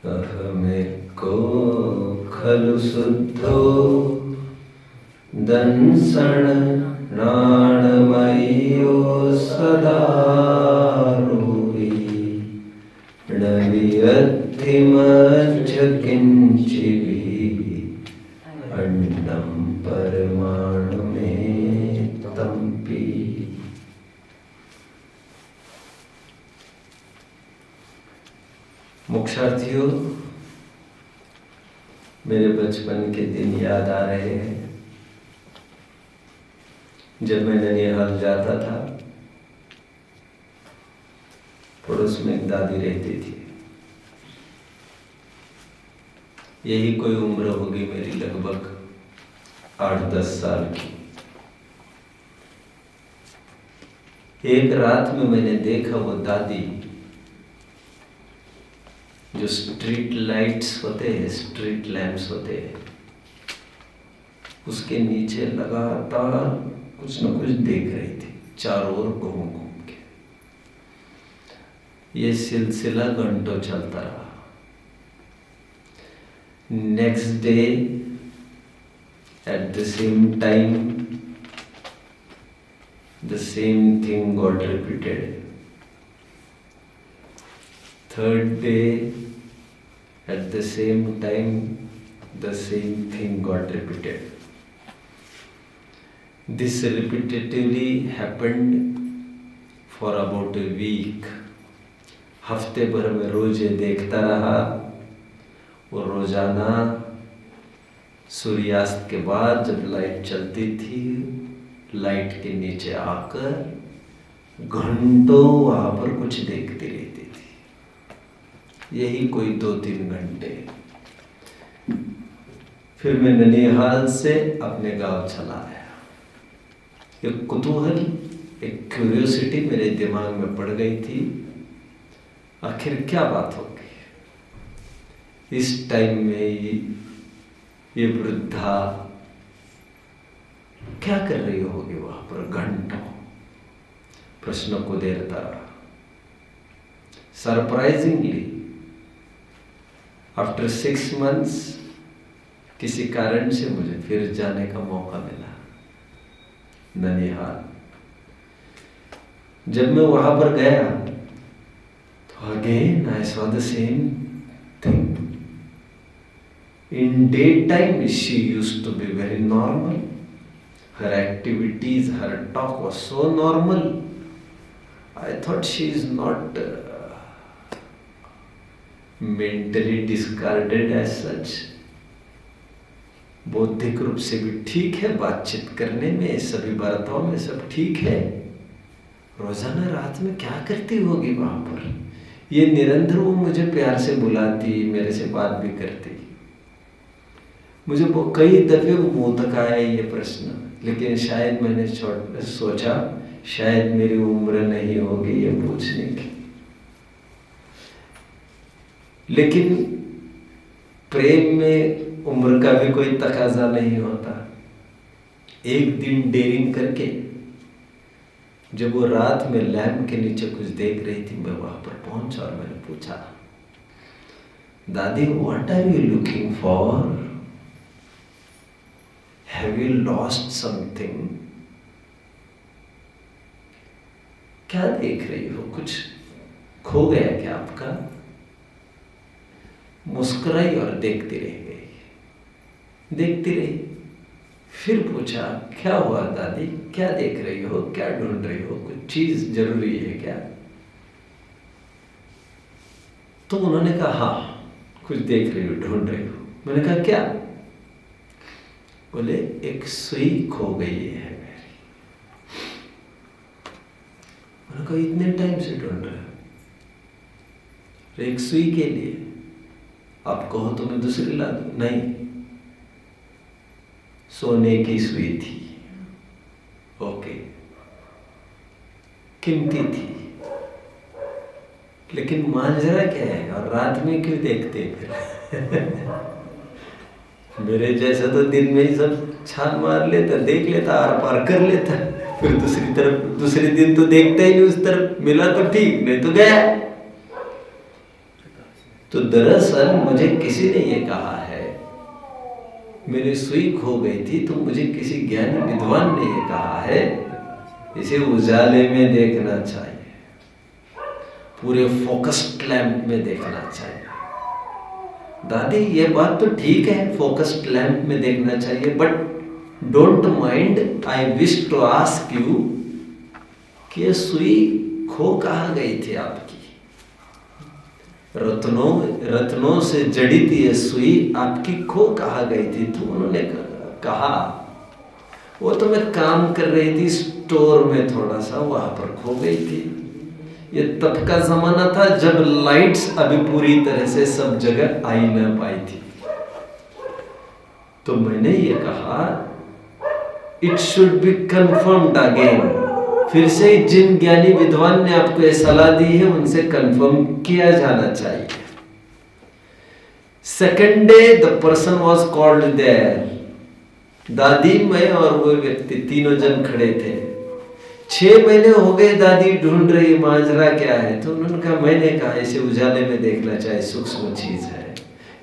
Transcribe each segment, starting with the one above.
अहमेको खलु शुद्धो दंसण नाणमयो सदा रूपी नविरत्तिमज्ज किंचिभी अंडम परमाणु में तंपी। मोक्षार्थियों, मेरे बचपन के दिन याद आ रहे हैं जब मैं ननिहाल जाता था। पड़ोस में एक दादी रहती थी। यही कोई उम्र होगी मेरी, लगभग 8-10 साल की। एक रात में मैंने देखा वो दादी, जो स्ट्रीट लाइट्स होते हैं, स्ट्रीट लैंप्स होते हैं, उसके नीचे लगातार कुछ न कुछ देख रही थी, चारों ओर घूम घूम के। ये सिलसिला घंटों चलता रहा। Next day at the same time the same thing got repeated. Third day at the same time the same thing got repeated. This repetitively happened for about a week. हफ्ते भर में रोज ये देखता रहा और रोजाना सूर्यास्त के बाद जब लाइट चलती थी, लाइट के नीचे आकर घंटों वहां पर कुछ देखती रहती थी। यही कोई 2-3 घंटे। फिर मैं ननिहाल से अपने गांव चला आया। एक कुतूहल, एक क्यूरियोसिटी मेरे दिमाग में पड़ गई थी, आखिर क्या बात होगी। इस टाइम में ये वृद्धा क्या कर रही होगी वहां पर घंटों। प्रश्नों को देता रहा। सरप्राइजिंगली आफ्टर 6 months किसी कारण से मुझे फिर जाने का मौका मिला ननिहाल। जब मैं वहां पर गया तो again I saw the same thing. In daytime she used to be very normal. Her activities, her talk was so normal. I thought she is not mentally discarded as such. बौद्धिक रूप से भी ठीक है, बातचीत करने में, सभी वार्ताओं में सब ठीक है। रोजाना रात में क्या करती होगी वहां पर? ये निरंतर वो मुझे प्यार से बुलाती, मेरे से बात भी करती। मुझे वो कई दफे मुंह तक आया ये प्रश्न, लेकिन शायद मैंने सोचा शायद मेरी उम्र नहीं होगी ये पूछने की। लेकिन प्रेम में उम्र का भी कोई तकाजा नहीं होता। एक दिन डेयरिंग करके जब वो रात में लैंप के नीचे कुछ देख रही थी, मैं वहां पर पहुंचा और मैंने पूछा, दादी what are you looking for? Have you lost something? क्या देख रही हो? कुछ खो गया क्या आपका? मुस्कुराई और देखती रह गई। देखती रही। फिर पूछा, क्या हुआ दादी? क्या देख रही हो? क्या ढूंढ रही हो? कुछ चीज जरूरी है क्या? तो उन्होंने कहा, हाँ कुछ देख रही हो, ढूंढ रही हो। मैंने कहा क्या? बोले एक सुई खो गई है मेरी। मैंने कहा इतने टाइम से ढूंढ रहे हो? एक सुई के लिए आप कहो तो मैं दूसरी ला दूं। नहीं, सोने की सुई थी। ओके, कीमती थी, लेकिन मांझरा क्या है और रात में क्यों देखते फिर? मेरे जैसा तो दिन में ही सब छान मार लेता, देख लेता, आर पार कर लेता, फिर दूसरी दिन तो देखता ही नहीं उस तरफ। मिला तो ठीक, नहीं तो गया। तो दरअसल मुझे किसी ने ये कहा है, मेरी सुई खो गई थी तो मुझे किसी ज्ञानी विद्वान ने ये कहा है, इसे उजाले में देखना चाहिए, पूरे फोकस्ड लैंप में देखना चाहिए। दादी ये बात तो ठीक है, फोकस्ड लैंप में देखना चाहिए, but don't mind, I wish to ask you कि ये सुई खो कहाँ गई थी आपकी? रत्नों से जड़ी थी ये सुई, आपकी खो कहाँ गई थी? तो उन्होंने कहा वो तो मैं काम कर रही थी स्टोर में थोड़ा सा, वहां पर खो गई थी। ये तब का जमाना था जब लाइट्स अभी पूरी तरह से सब जगह आई ना पाई थी। तो मैंने ये कहा it should be confirmed again, फिर से जिन ज्ञानी विद्वान ने आपको ये सलाह दी है उनसे कंफर्म किया जाना चाहिए। Second day the person was called there. दादी, मैं और वो व्यक्ति तीनों जन खड़े थे। 6 महीने हो गए दादी ढूंढ रही, माजरा क्या है? तो उन्होंने कहा, मैंने कहा इसे उजाले में देखना चाहिए, सूक्ष्म चीज है।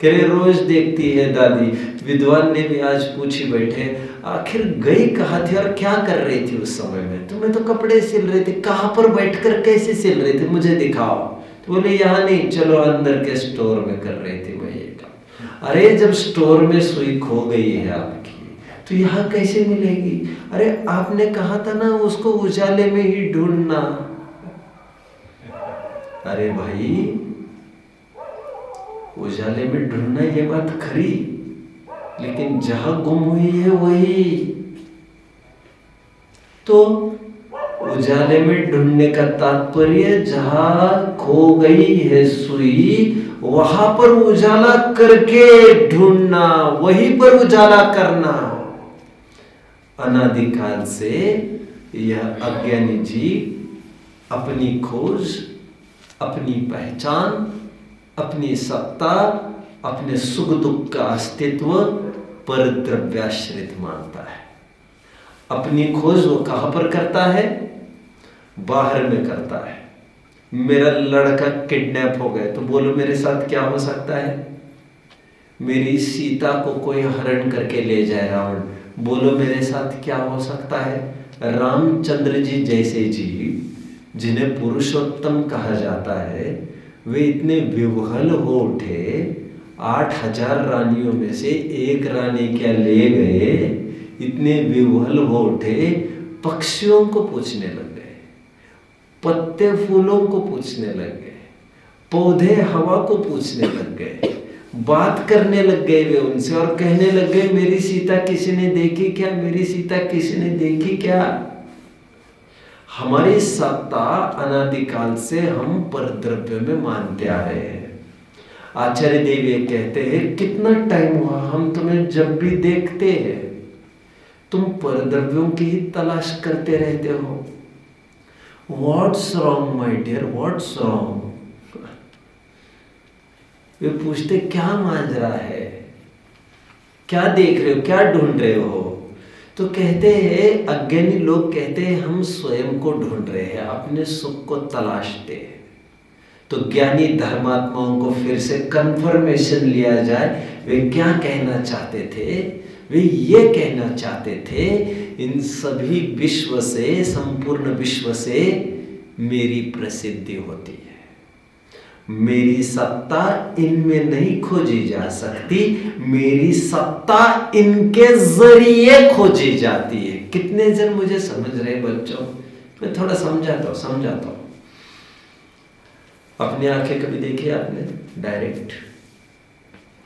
कह रहे रोज देखती है दादी। विद्वान ने भी आज पूछी बैठे, आखिर गई कहाँ थी और क्या कर रही थी उस समय में? तो मैं तो कपड़े सिल रही थी। कहाँ पर बैठकर कैसे सिल रही थी, मुझे दिखाओ। तो बोले यहाँ नहीं, चलो अंदर के स्टोर में कर रही थी मैं ये काम। अरे जब स्टोर में सुई खो गई है आपकी तो यहाँ कैसे मिलेगी? अरे आपने कहा था ना उसको उजाले में ही ढूंढना। अरे भाई उजाले में ढूंढना ये बात खरी, लेकिन जहां गुम हुई है वही तो उजाले में ढूंढने का तात्पर्य जहां खो गई है सुई वहां पर उजाला करके ढूंढना, वहीं पर उजाला करना। अनादिकाल से यह अज्ञानी जी अपनी खोज, अपनी पहचान, अपनी सत्ता, अपने सुख दुख का अस्तित्व पर द्रव्याश्रित मानता है। अपनी खोज वो कहां पर करता है? बाहर में करता है। मेरा लड़का किडनैप हो गया, तो बोलो मेरे साथ क्या हो सकता है? मेरी सीता को कोई हरण करके ले जाए रावण, बोलो मेरे साथ क्या हो सकता है? रामचंद्र जी जैसे जी जिन्हें पुरुषोत्तम कहा जाता है, वे इतने विवहल हो उठे, 8000 रानियों में से एक रानी क्या ले गए, इतने विवहल हो उठे, पक्षियों को पूछने लग गए, पत्ते फूलों को पूछने लग गए, पौधे हवा को पूछने लग गए, बात करने लग गए वे उनसे और कहने लग गए मेरी सीता किसी ने देखी क्या, मेरी सीता किसी ने देखी क्या? हमारी सत्ता अनादिकाल से हम परद्रव्य में मानते आ रहे हैं। आचार्य देव ये कहते हैं कितना टाइम हुआ हम तुम्हें जब भी देखते हैं तुम परद्रव्यों की ही तलाश करते रहते हो। What's wrong my dear, what's wrong? वे पूछते क्या मांझरा है, क्या देख रहे हो, क्या ढूंढ रहे हो? तो कहते हैं अज्ञानी लोग कहते हैं हम स्वयं को ढूंढ रहे हैं, अपने सुख को तलाशते हैं। तो ज्ञानी धर्मात्माओं को फिर से कंफर्मेशन लिया जाए, वे क्या कहना चाहते थे? वे ये कहना चाहते थे इन सभी विश्व से, संपूर्ण विश्व से मेरी प्रसिद्धि होती है, मेरी सत्ता इनमें नहीं खोजी जा सकती, मेरी सत्ता इनके जरिए खोजी जाती है। कितने जन मुझे समझ रहे बच्चों? मैं थोड़ा समझाता हूं। अपनी आंखें कभी देखी आपने डायरेक्ट?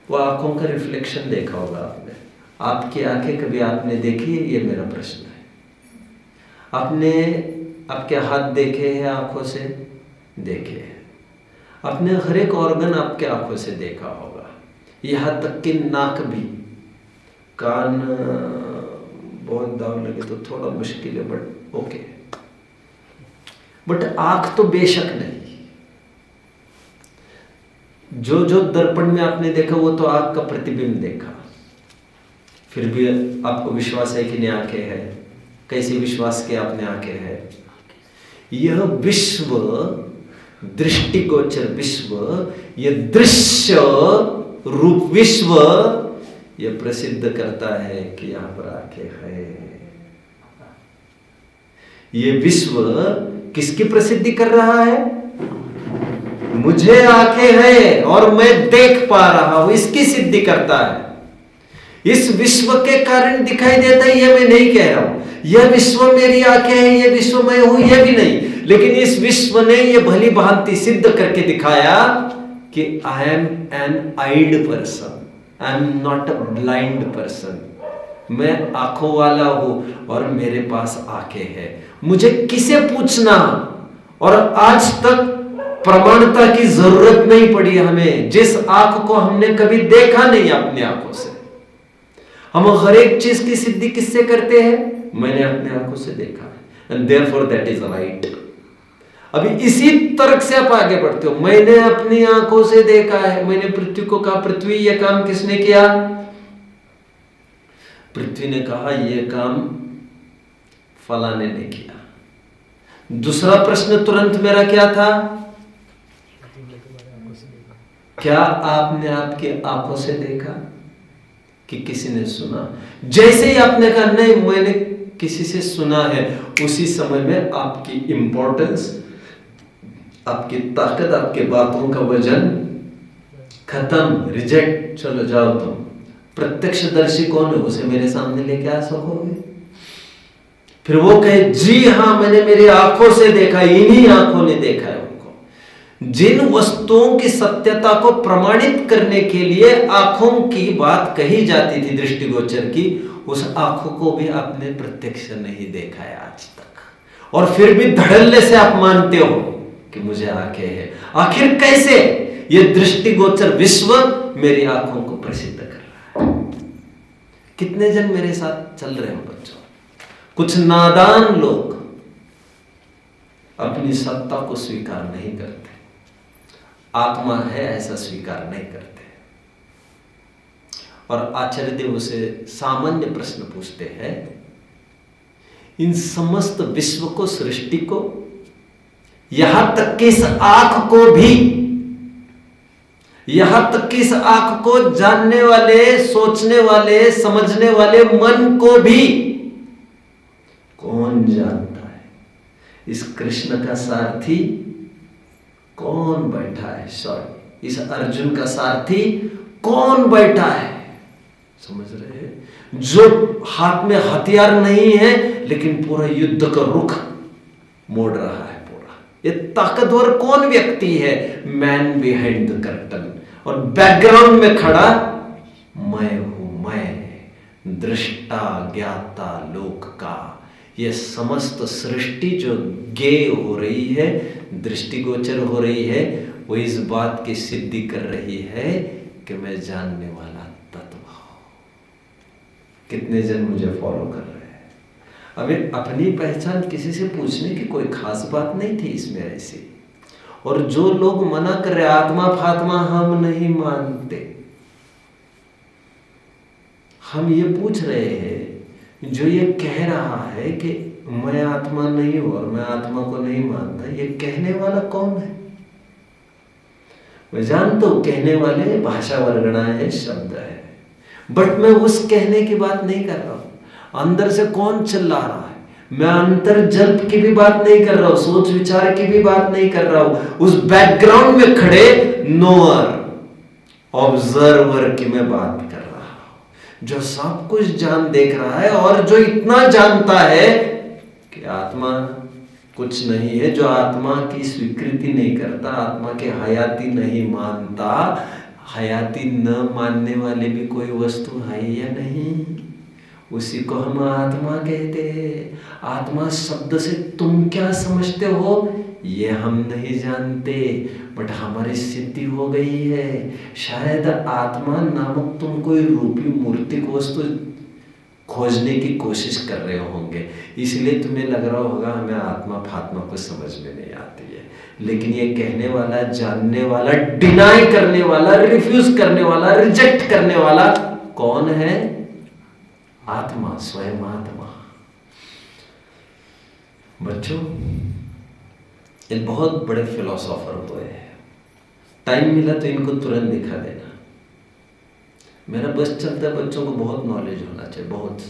वो आंखों का रिफ्लेक्शन देखा होगा आपने। आपकी आंखें कभी आपने देखी है? ये मेरा प्रश्न है। आपने आपके हाथ देखे हैं आंखों से? देखे हैं। अपने हर एक ऑर्गन आपके आंखों से देखा होगा, यहाँ तक कि नाक भी। कान बहुत दाव लगे तो थोड़ा मुश्किल है, बट ओके। बट आंख तो बेशक नहीं। जो जो दर्पण में आपने देखा वो तो आंख का प्रतिबिंब देखा, फिर भी आपको विश्वास है कि नहीं आंखें हैं? कैसे विश्वास किया आपने आंखें हैं? यह विश्व दृष्टिगोचर विश्व, ये दृश्य रूप विश्व, ये प्रसिद्ध करता है कि यहां पर आंखें है। ये विश्व किसकी प्रसिद्धि कर रहा है? मुझे आंखें हैं और मैं देख पा रहा हूं, इसकी सिद्धि करता है। इस विश्व के कारण दिखाई देता है, यह मैं नहीं कह रहा हूं। यह विश्व मेरी आंखें हैं, यह विश्व मैं हूं, यह भी नहीं। लेकिन इस विश्व ने यह भली भांति सिद्ध करके दिखाया कि I am an eyed person, I am not a blind person. मैं आंखों वाला हूं और मेरे पास आंखें हैं। मुझे किसे पूछना और आज तक प्रमाणता की जरूरत नहीं पड़ी हमें, जिस आंख को हमने कभी देखा नहीं अपनी आंखों से। हम हर एक चीज की सिद्धि किससे करते हैं? मैंने अपने आंखों से देखा है, and therefore that is right. अभी इसी तर्क से आप आगे बढ़ते हो। मैंने अपनी आंखों से देखा है, मैंने पृथ्वी को कहा, पृथ्वी यह काम किसने किया? पृथ्वी ने कहा यह काम फलाने ने किया। दूसरा प्रश्न तुरंत मेरा क्या था? क्या आपने आपकी आंखों से देखा कि किसी ने सुना? जैसे ही आपने कहा नहीं मैंने किसी से सुना है, उसी समय में आपकी इंपॉर्टेंस, आपकी ताकत, आपके बातों का वजन खत्म, रिजेक्ट, चलो जाओ तुम। प्रत्यक्षदर्शी कौन है? उसे मेरे सामने लेके आ सकोगे? फिर वो कहे जी हां मैंने मेरी आंखों से देखा, इन्हीं आंखों ने देखा है उनको। जिन वस्तुओं की सत्यता को प्रमाणित करने के लिए आंखों की बात कही जाती थी दृष्टिगोचर की, उस आंखों को भी आपने प्रत्यक्ष नहीं देखा है आज तक, और फिर भी धड़ल्ले से आप मानते हो कि मुझे आंखें हैं। आखिर कैसे? ये दृष्टिगोचर विश्व मेरी आंखों को प्रसिद्ध कर रहा है। कितने जन मेरे साथ चल रहे हो बच्चों? कुछ नादान लोग अपनी सत्ता को स्वीकार नहीं करते, आत्मा है ऐसा स्वीकार नहीं करते, और आचार्य देव उसे सामान्य प्रश्न पूछते हैं, इन समस्त विश्व को, सृष्टि को, यहां तक कि इस आंख को भी, यहां तक कि इस आंख को जानने वाले, सोचने वाले, समझने वाले मन को भी कौन जानता है? इस कृष्ण का सारथी कौन बैठा है? सॉरी, इस अर्जुन का सारथी कौन बैठा है? समझ रहे हैं? जो हाथ में हथियार नहीं है लेकिन पूरा युद्ध का रुख मोड़ रहा है पूरा। ये ताकतवर कौन व्यक्ति है? मैन बिहाइंड द कर्टन, और बैकग्राउंड में खड़ा मैं हूं, मैं दृष्टा ज्ञाता लोक का। ये समस्त सृष्टि जो गे हो रही है, दृष्टिगोचर हो रही है, वो इस बात की सिद्धि कर रही है कि मैं जानने वाला तत्व हूं। कितने जन मुझे फॉलो कर रहे हैं? अबे अपनी पहचान किसी से पूछने की कोई खास बात नहीं थी इसमें ऐसी। और जो लोग मना कर रहे आत्मा फात्मा हम नहीं मानते, हम ये पूछ रहे हैं जो ये कह रहा है कि मैं आत्मा नहीं हूं और मैं आत्मा को नहीं मानता, ये कहने वाला कौन है? मैं जानता हूं कहने वाले भाषा वर्गणा है, शब्द है, बट मैं उस कहने की बात नहीं कर रहा हूं। अंदर से कौन चिल्ला रहा है? मैं अंतर्जल्प की भी बात नहीं कर रहा हूं, सोच विचार की भी बात नहीं कर रहा हूं। उस बैकग्राउंड में खड़े नोअर, ऑब्जर्वर की मैं बात कर रहा हूं, जो सब कुछ जान देख रहा है और जो इतना जानता है कि आत्मा कुछ नहीं है, जो आत्मा की स्वीकृति नहीं करता, आत्मा के हयाती नहीं मानता। हयाती न मानने वाले भी कोई वस्तु है या नहीं, उसी को हम आत्मा कहते हैं। आत्मा शब्द से तुम क्या समझते हो ये हम नहीं जानते, बट हमारी सिद्धि हो गई है। शायद आत्मा नामक तुम कोई रूपी मूर्तिक वस्तु खोजने की कोशिश कर रहे होंगे, इसलिए तुम्हें लग रहा होगा हमें आत्मा फात्मा को समझ में नहीं आती है। लेकिन ये कहने वाला, जानने वाला, डिनाई करने वाला, रिफ्यूज करने वाला, रिजेक्ट करने वाला कौन है? आत्मा, स्वयं आत्मा। बच्चों, ये बहुत बड़े फिलोसोफर हुए हैं। टाइम मिला तो इनको तुरंत दिखा देना। मेरा बस चलता है, बच्चों को बहुत नॉलेज होना चाहिए, बहुत।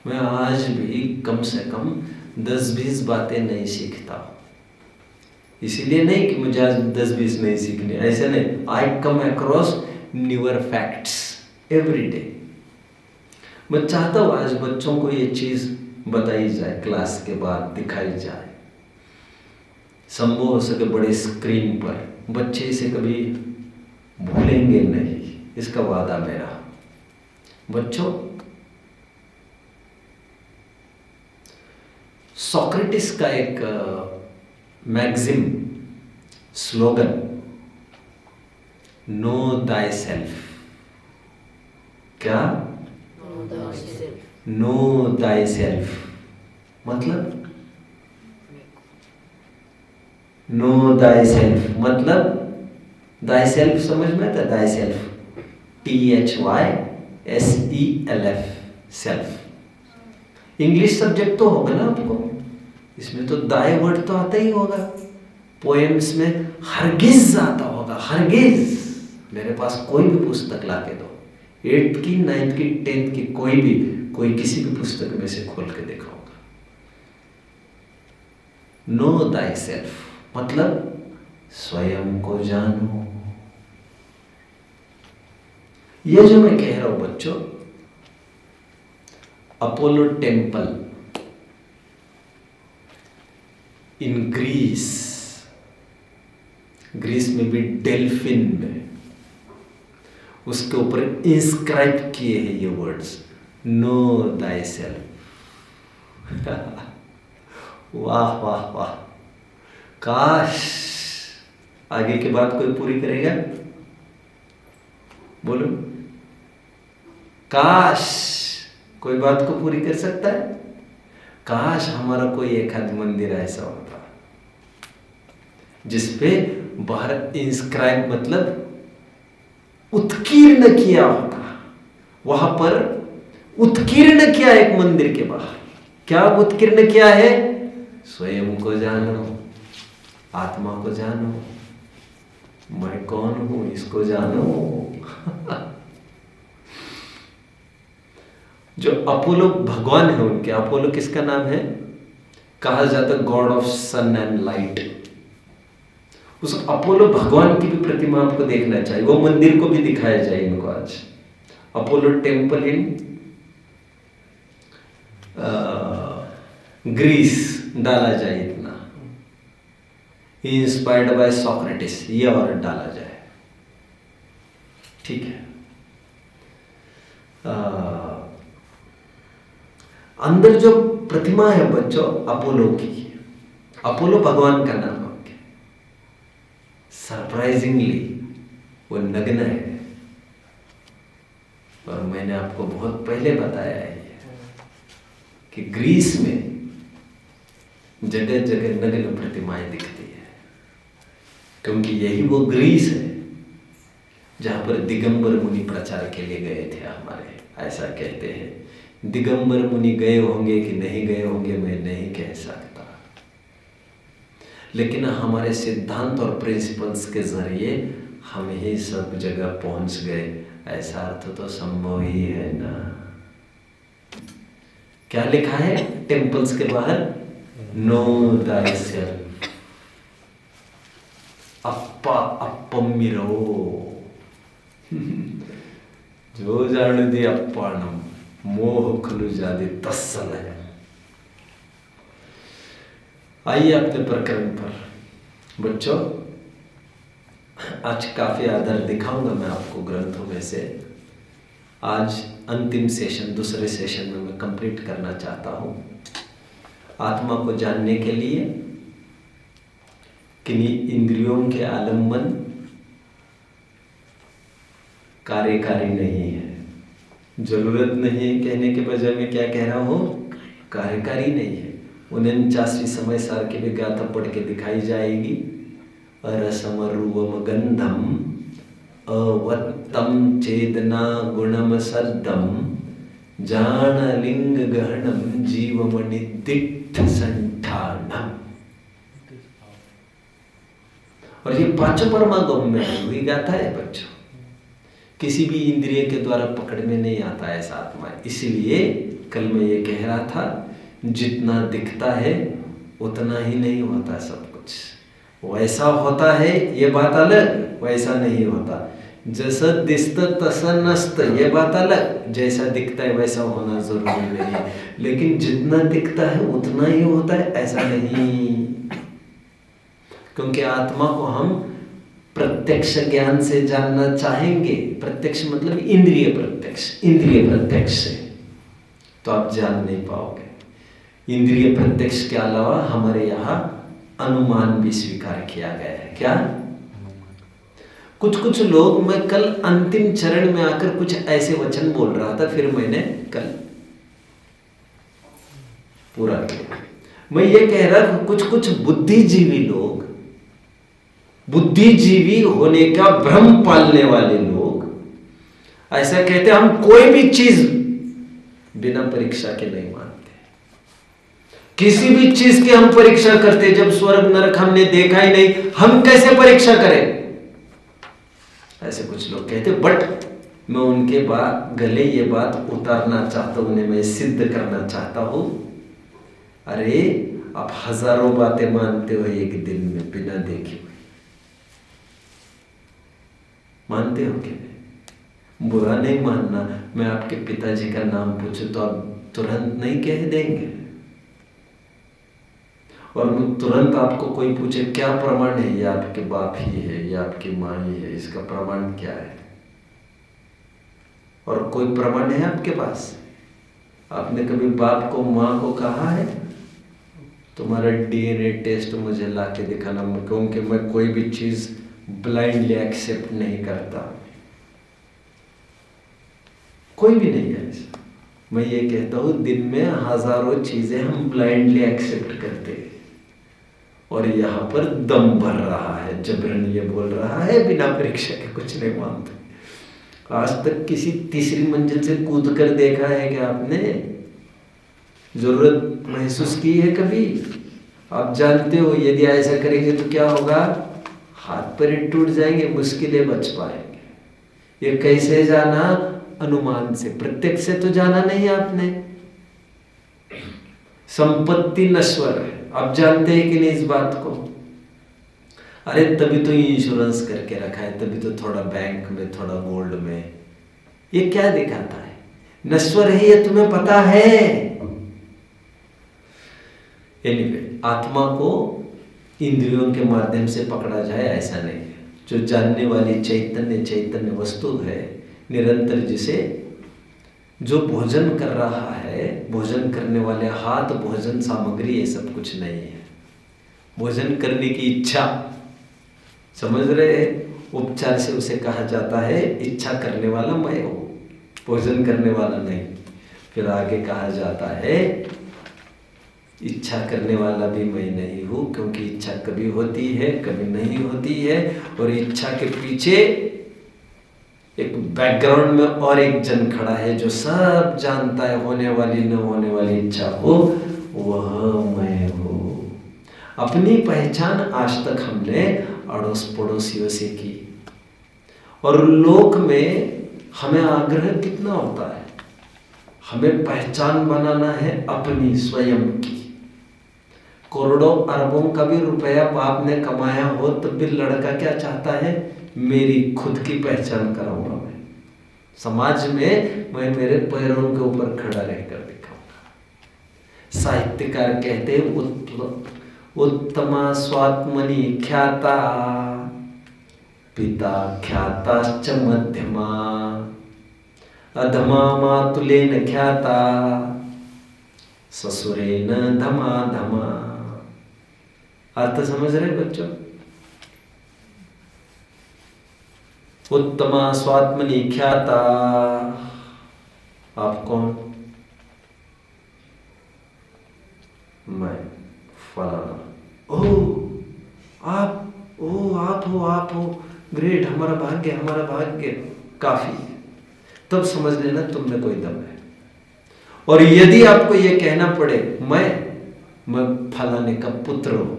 मैं आज भी कम से कम 10-20 बातें नहीं सीखता हूँ। इसीलिए नहीं कि मुझे आज 10-20 नहीं सीखने, ऐसे नहीं। I come across newer facts every day. मैं चाहता हूँ आज बच्चों को ये चीज़ बताई जाए, क्लास के बाद दिखाई जाए, संभव हो सके बड़े स्क्रीन पर। बच्चे इसे कभी भूलेंगे नहीं, इसका वादा मेरा। बच्चों, सोक्रेटिस का एक मैगजिम स्लोगन, नो दाई सेल्फ। क्या? नो दाई सेल्फ मतलब नो दाई सेल्फ मतलब दाई सेल्फ समझ में आता? Thy self THYSELF self. English subject तो होगा ना आपको, इसमें तो दाई वर्ड तो आता ही होगा। पोएम्स में हरगिज आता होगा, हरगिज। मेरे पास कोई भी पुस्तक ला के दो, 8th की, 9th की, 10th की, कोई किसी भी पुस्तक में से खोल के दिखाऊंगा। नो दाई सेल्फ मतलब स्वयं को जानो। ये जो मैं कह रहा हूं बच्चों, अपोलो टेम्पल इन ग्रीस में भी डेल्फिन में, उसके ऊपर इंस्क्राइब किए हैं ये वर्ड्स, नो दाई सेल्फ। वाह वाह वाह। काश आगे की बात कोई पूरी करेगा? बोलो, काश कोई बात को पूरी कर सकता है? काश हमारा कोई एक आध मंदिर ऐसा होता जिसपे बाहर इंस्क्राइब मतलब उत्कीर्ण किया होता। वहां पर उत्कीर्ण किया एक मंदिर के बाहर। क्या उत्कीर्ण किया है? स्वयं को जानो, आत्मा को जानो, मैं कौन हूं इसको जानो। जो अपोलो भगवान है उनके, अपोलो किसका नाम है? कहा जाता है god of sun and light. उस अपोलो भगवान की भी प्रतिमा आपको देखना चाहिए, वो मंदिर को भी दिखाया जाए इनको आज। अपोलो टेम्पल इन ग्रीस डाला जाए, इतना इंस्पायर्ड बाय सोक्रेटिस, ये और डाला जाए, ठीक है। अंदर जो प्रतिमा है बच्चों अपोलो की, अपोलो भगवान का नाम है, सरप्राइजिंगली वो नग्न है। और मैंने आपको बहुत पहले बताया है कि ग्रीस में जगह जगह नग्न प्रतिमाएं दिखती है, क्योंकि यही वो ग्रीस है जहां पर दिगंबर मुनि प्रचार के लिए गए थे हमारे, ऐसा कहते हैं। दिगंबर मुनि गए होंगे कि नहीं गए होंगे मैं नहीं कह सकता, लेकिन हमारे सिद्धांत और प्रिंसिपल्स के जरिए हम ही सब जगह पहुंच गए, ऐसा अर्थ तो संभव ही है ना। क्या लिखा है टेम्पल्स के बाहर? नो दाई सेल्फ, अप्पा अप्पम्मिरो, जो जान दी अप्पाणम मोह खलु जादे तस्सल है। आइए अपने प्रकरण पर बच्चों, आज काफी आदर दिखाऊंगा मैं आपको ग्रंथों में से। आज अंतिम सेशन, दूसरे सेशन में मैं कंप्लीट करना चाहता हूं। आत्मा को जानने के लिए किन्हीं इंद्रियों के आलम्बन कार्यकारी नहीं है। जरूरत नहीं है कहने के बजाय मैं क्या कह रहा हूं, कार्यकारी नहीं है। 49वीं समय सार की भी गाथा पढ़ के दिखाई जाएगी। रसमरूवम गंधम अवत्तम चेदना गुणम सद्दम जान लिंग गहनम जीवमणि दिट्ठ संठानम। और ये पांचों परमागम में हुई गाथा है बच्चों। किसी भी इंद्रिय के द्वारा पकड़ में नहीं आता ऐसा आत्मा। इसीलिए कल मैं ये कह रहा था, जितना दिखता है उतना ही नहीं होता सब कुछ। वैसा होता है ये बात अलग, वैसा नहीं होता। जैसा दिसतं तसं नसतं ये बात अलग, जैसा दिखता है वैसा होना जरूरी नहीं है। लेकिन जितना दिखता है उतना ही होता है ऐसा नहीं, क्योंकि आत्मा को हम प्रत्यक्ष ज्ञान से जानना चाहेंगे। प्रत्यक्ष मतलब इंद्रिय प्रत्यक्ष, इंद्रिय प्रत्यक्ष से तो आप जान नहीं पाओगे। इंद्रिय प्रत्यक्ष के अलावा हमारे यहाँ अनुमान भी स्वीकार किया गया है। क्या? कुछ लोग, मैं कल अंतिम चरण में आकर कुछ ऐसे वचन बोल रहा था, फिर मैंने कल पूरा किया। मैं ये कह रहा था कुछ बुद्धिजीवी लोग, बुद्धिजीवी होने का भ्रम पालने वाले लोग ऐसा कहते हैं हम कोई भी चीज बिना परीक्षा के नहीं मानते। किसी भी चीज की हम परीक्षा करते, जब स्वर्ग नरक हमने देखा ही नहीं, हम कैसे परीक्षा करें? ऐसे कुछ लोग कहते। बट मैं उनके गले ये बात उतारना चाहता हूं, उन्हें मैं सिद्ध करना चाहता हूं। अरे आप हजारों बातें मानते हो एक दिन में बिना देखे, मानते हो कि नहीं? बुरा नहीं मानना। मैं आपके पिताजी का नाम पूछूं तो आप तुरंत नहीं कह देंगे, और तुरंत आपको कोई पूछे क्या प्रमाण है, ये आपके बाप ही है, ये आपकी माँ ही है, इसका प्रमाण क्या है? और कोई प्रमाण है आपके पास? आपने कभी बाप को माँ को कहा है तुम्हारा डीएनए टेस्ट मुझे ला के दिखाना, क्योंकि मैं कोई भी चीज ब्लाइंडली एक्सेप्ट नहीं करता। कोई भी नहीं है ऐसा। मैं ये कहता हूं दिन में हजारों चीजें हम ब्लाइंडली एक्सेप्ट करते हैं, और यहां पर दम भर रहा है, जबरन ये बोल रहा है बिना परीक्षा के कुछ नहीं मानते। आज तक किसी तीसरी मंजिल से कूद कर देखा है कि आपने? जरूरत महसूस की है कभी? आप जानते हो यदि ऐसा करेंगे तो क्या होगा? हाथ पैर टूट जाएंगे, मुश्किलें बच पाएंगे। ये कैसे जाना? अनुमान से। प्रत्यक्ष से तो जाना नहीं आपने। संपत्ति नश्वर है, आप जानते हैं कि नहीं इस बात को? अरे तभी तो इंश्योरेंस करके रखा है, तभी तो थोड़ा बैंक में, थोड़ा गोल्ड में। ये क्या दिखाता है? नश्वर है, ये तुम्हें पता है। एनीवे, आत्मा को इंद्रियों के माध्यम से पकड़ा जाए ऐसा नहीं है। जो जानने वाली चैतन्य वस्तु है, निरंतर जिसे जो भोजन कर रहा है, भोजन करने वाले हाथ, भोजन सामग्री, ये सब कुछ नहीं है। भोजन करने की इच्छा, समझ रहे हैं? उपचार से उसे कहा जाता है इच्छा करने वाला मैं हूं, भोजन करने वाला नहीं। फिर आगे कहा जाता है इच्छा करने वाला भी मैं नहीं हूं, क्योंकि इच्छा कभी होती है कभी नहीं होती है, और इच्छा के पीछे एक बैकग्राउंड में और एक जन खड़ा है जो सब जानता है, होने वाली न होने वाली इच्छा हो, वह मैं हूं। अपनी पहचान आज तक हमने अड़ोस पड़ोसियों से की, और लोक में हमें आग्रह कितना होता है? हमें पहचान बनाना है अपनी स्वयं की। करोड़ों अरबों का भी रुपया बाप ने कमाया हो तब भी लड़का क्या चाहता है? मेरी खुद की पहचान कराऊंगा मैं समाज में, मैं मेरे पैरों के ऊपर खड़ा रहकर दिखाऊंगा। साहित्यकार कहते हैं उत्तमा स्वात्मनि ख्याता पिता ख्याताश्च मध्यमा अधमा मातुलेन ख्याता ससुरेन धमा धमा। अर्थ समझ रहे बच्चों? उत्तमा स्वात्मनि ख्याता, आप कौन? मैं फलाना। आप हो, ग्रेट, हमारा भाग्य काफी। तब समझ लेना तुम में कोई दम है। और यदि आपको यह कहना पड़े मैं फलाने का पुत्र हूं,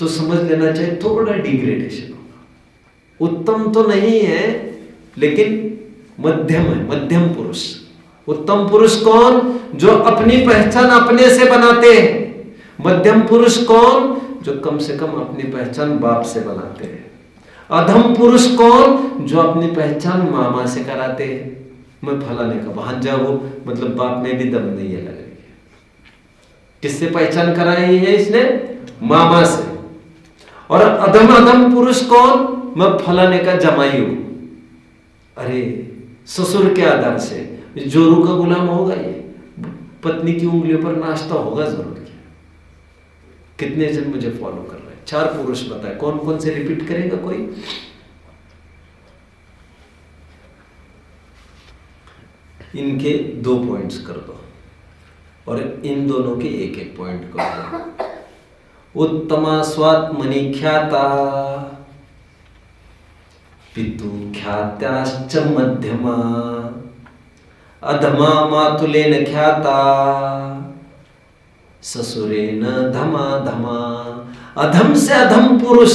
तो समझ लेना चाहिए थोड़ा डिग्रेडेशन होगा। उत्तम तो नहीं है लेकिन मध्यम है, मध्यम पुरुष। उत्तम पुरुष कौन? जो अपनी पहचान अपने से बनाते हैं। मध्यम पुरुष कौन? जो कम से कम अपनी पहचान बाप से बनाते हैं। अधम पुरुष कौन? जो अपनी पहचान मामा से कराते हैं। मैं फलाने का भांजा हूं, मतलब बाप में भी दम नहीं है लग रही है। किससे पहचान कराई है इसने? मामा से। और अधम अधम पुरुष कौन? मैं फलाने का जमाई हूं। अरे ससुर के आधार से जोरू का गुलाम होगा ये, पत्नी की उंगलियों पर नाचता होगा जरूर। कितने जन मुझे फॉलो कर रहे हैं? 4 पुरुष बताए, कौन कौन से रिपीट करेगा कोई? इनके 2 पॉइंट्स कर दो और इन दोनों के 1-1 पॉइंट कर दो। उत्तमा स्वात्मनि ख्याता पितु ख्यात्याश्च मध्यमा अधमा मातुलेन ख्याता ससुरेन धमा धमा। अधम से अधम पुरुष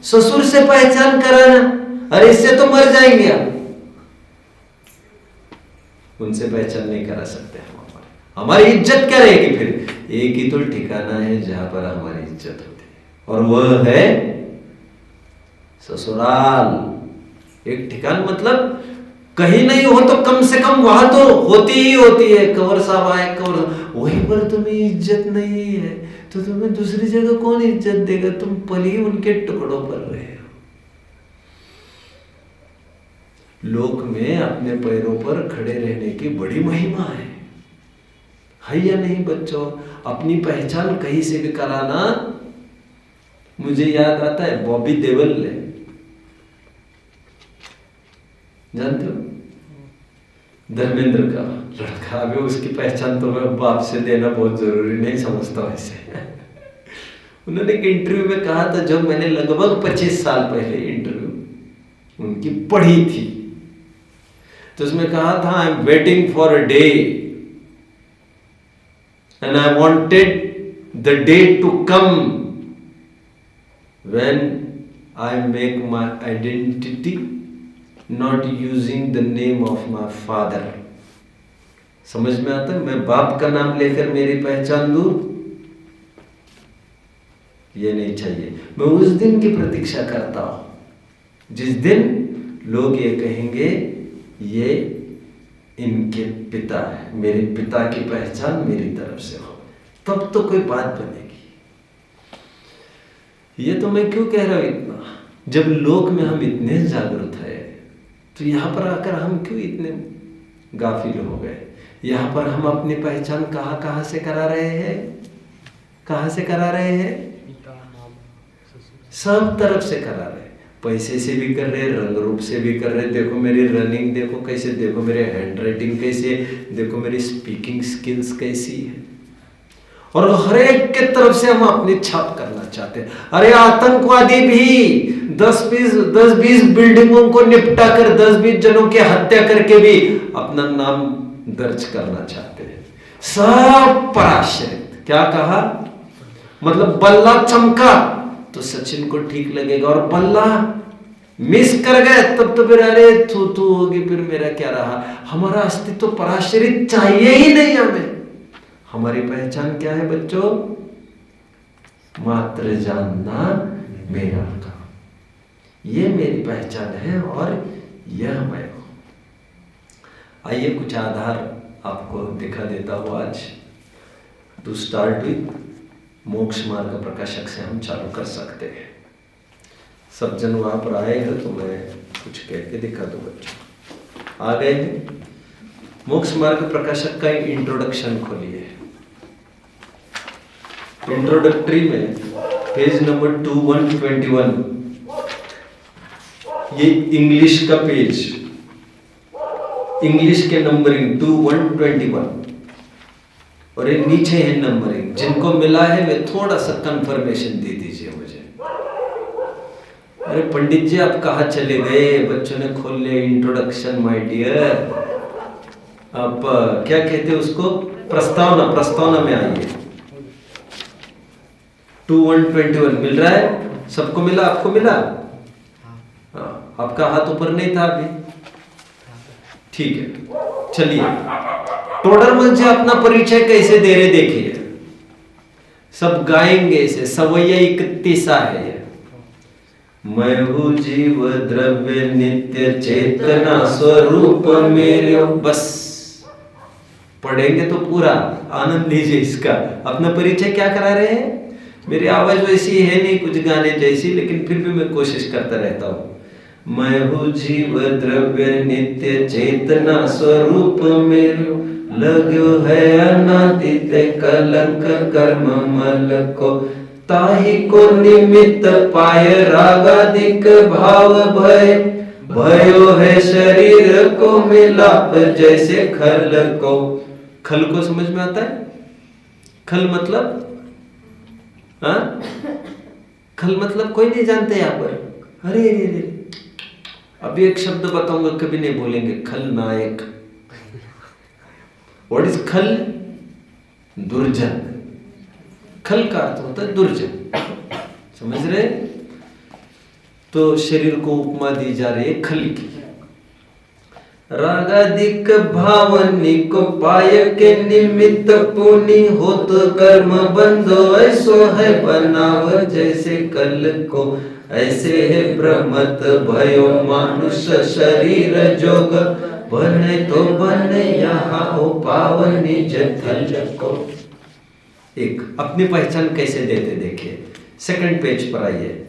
ससुर से पहचान कराना, अरे इससे तो मर जाएंगे आप। उनसे पहचान नहीं करा सकते हम। हमारी इज्जत क्या रहेगी फिर? एक ही तो ठिकाना है जहां पर हमारी इज्जत होती है और वह है ससुराल। एक ठिकान मतलब कहीं नहीं हो तो कम से कम वहां तो होती ही होती है। कंवर साहब आए, कंवर, वहीं पर तुम्हें इज्जत नहीं है तो तुम्हें दूसरी जगह कौन इज्जत देगा? तुम पली उनके टुकड़ों पर रहे हो। लोक में अपने पैरों पर खड़े रहने की बड़ी महिमा है या नहीं बच्चों? अपनी पहचान कहीं से भी कराना। मुझे याद आता है बॉबी देओल ने, जानते हो, धर्मेंद्र का लड़का। अभी उसकी पहचान तो मैं बाप से देना बहुत जरूरी नहीं समझता वैसे। उन्होंने एक इंटरव्यू में कहा था, जब मैंने लगभग 25 साल पहले इंटरव्यू उनकी पढ़ी थी, तो उसमें कहा था, I am waiting for a day and I wanted the day to come when I make my identity not using the name of my father. समझ में आता है? मैं बाप का नाम लेकर मेरी पहचान दूं, ये नहीं चाहिए। मैं उस दिन की प्रतीक्षा करता हूं जिस दिन लोग ये कहेंगे ये इनके पिता है, मेरे पिता की पहचान मेरी तरफ से हो, तब तो कोई बात बनेगी। ये तो मैं क्यों कह रहा हूं इतना? जब लोक में हम इतने जागरूक है तो यहां पर आकर हम क्यों इतने गाफिल हो गए? यहां पर हम अपनी पहचान कहां से करा रहे हैं? कहां से करा रहे हैं? सब तरफ से करा रहे हैं। पैसे से भी कर रहे, रंग रूप से भी कर रहे। देखो मेरी रनिंग देखो कैसे, देखो मेरे हैंड राइटिंग कैसे, देखो मेरी स्पीकिंग स्किल्स कैसी है। और हर एक के तरफ से हम अपनी छाप करना चाहते हैं। अरे आतंकवादी भी 10-20 बिल्डिंगों को निपटा कर 10-20 जनों की हत्या करके भी अपना नाम दर्ज करना चाहते हैं। सब पराश्रित। क्या कहा? मतलब बल्ला चमका तो सचिन को ठीक लगेगा और बल्ला मिस कर गए तब तो फिर अरे तू होगी, फिर मेरा क्या रहा? हमारा अस्तित्व तो पराश्रित चाहिए ही नहीं हमें। हमारी पहचान क्या है बच्चों? मात्र जानना मेरा का, ये मेरी पहचान है और यह मैं हूं। आइए कुछ आधार आपको दिखा देता हूं आज। टू स्टार्ट विथ मोक्ष मार्ग प्रकाशक से हम चालू कर सकते हैं। सब जन वहां पर आए हैं तो मैं कुछ कह के दिखा दूं बच्चों। आ गए हैं? मोक्ष मार्ग प्रकाशक का इंट्रोडक्शन खोलिए। इंट्रोडक्टरी में पेज नंबर 2121, ये इंग्लिश का पेज, इंग्लिश के नंबरिंग 2121 और ये नीचे है नंबरिंग। जिनको मिला है वे थोड़ा सा कंफर्मेशन दे दीजिए मुझे। अरे पंडित जी आप कहाँ चले गए? बच्चों ने खोल लिया इंट्रोडक्शन माय डियर। आप क्या कहते हैं उसको? प्रस्तावना। प्रस्तावना में आइए। 2121 मिल रहा है? सबको मिला? आपको मिला? हाँ, आपका हाथ ऊपर नहीं था अभी? ठीक है, चलिए टोडरमल जी अपना परिचय कैसे दे रहे देखिए। सब गाएंगे इसे, सवैया 31 है ये। मैं हूँ जीव द्रव्य नित्य चेतना स्वरूप मेरे। बस पढ़ेंगे तो पूरा आनंद लीजिए इसका। अपना परिचय क्या करा रहे हैं? मेरी आवाज वैसी है नहीं कुछ गाने जैसी, लेकिन फिर भी मैं कोशिश करता रहता हूँ। मैं हूँ जीव द्रव्य नित्य चेतना स्वरूप मेरे, लगो है अनादित कलंक कर्म मल को, ताहि को निमित्त पाय रागादिक भाव भय, भयो है शरीर को मिलाप जैसे खल को। खल को समझ में आता है? खल मतलब हाँ, खल मतलब कोई नहीं जानते यहाँ पर। अरे अरे अभी एक शब्द बताऊंगा, कभी नहीं बोलेंगे। खलनायक। व्हाट इज खल? दुर्जन। खल का अर्थ होता है दुर्जन, समझ रहे? तो शरीर को उपमा दी जा रही है खल की। रागादिक भावनिक पाय के निमित्त पुनि होत कर्म बंधो, ऐसो है बनाव जैसे कल को, ऐसे है भ्रमत भयो मानुष शरीर जोग, बने तो बने यहाँ हो पावन निज थल को। एक अपनी पहचान कैसे देते देखिए, सेकंड पेज पर आइए।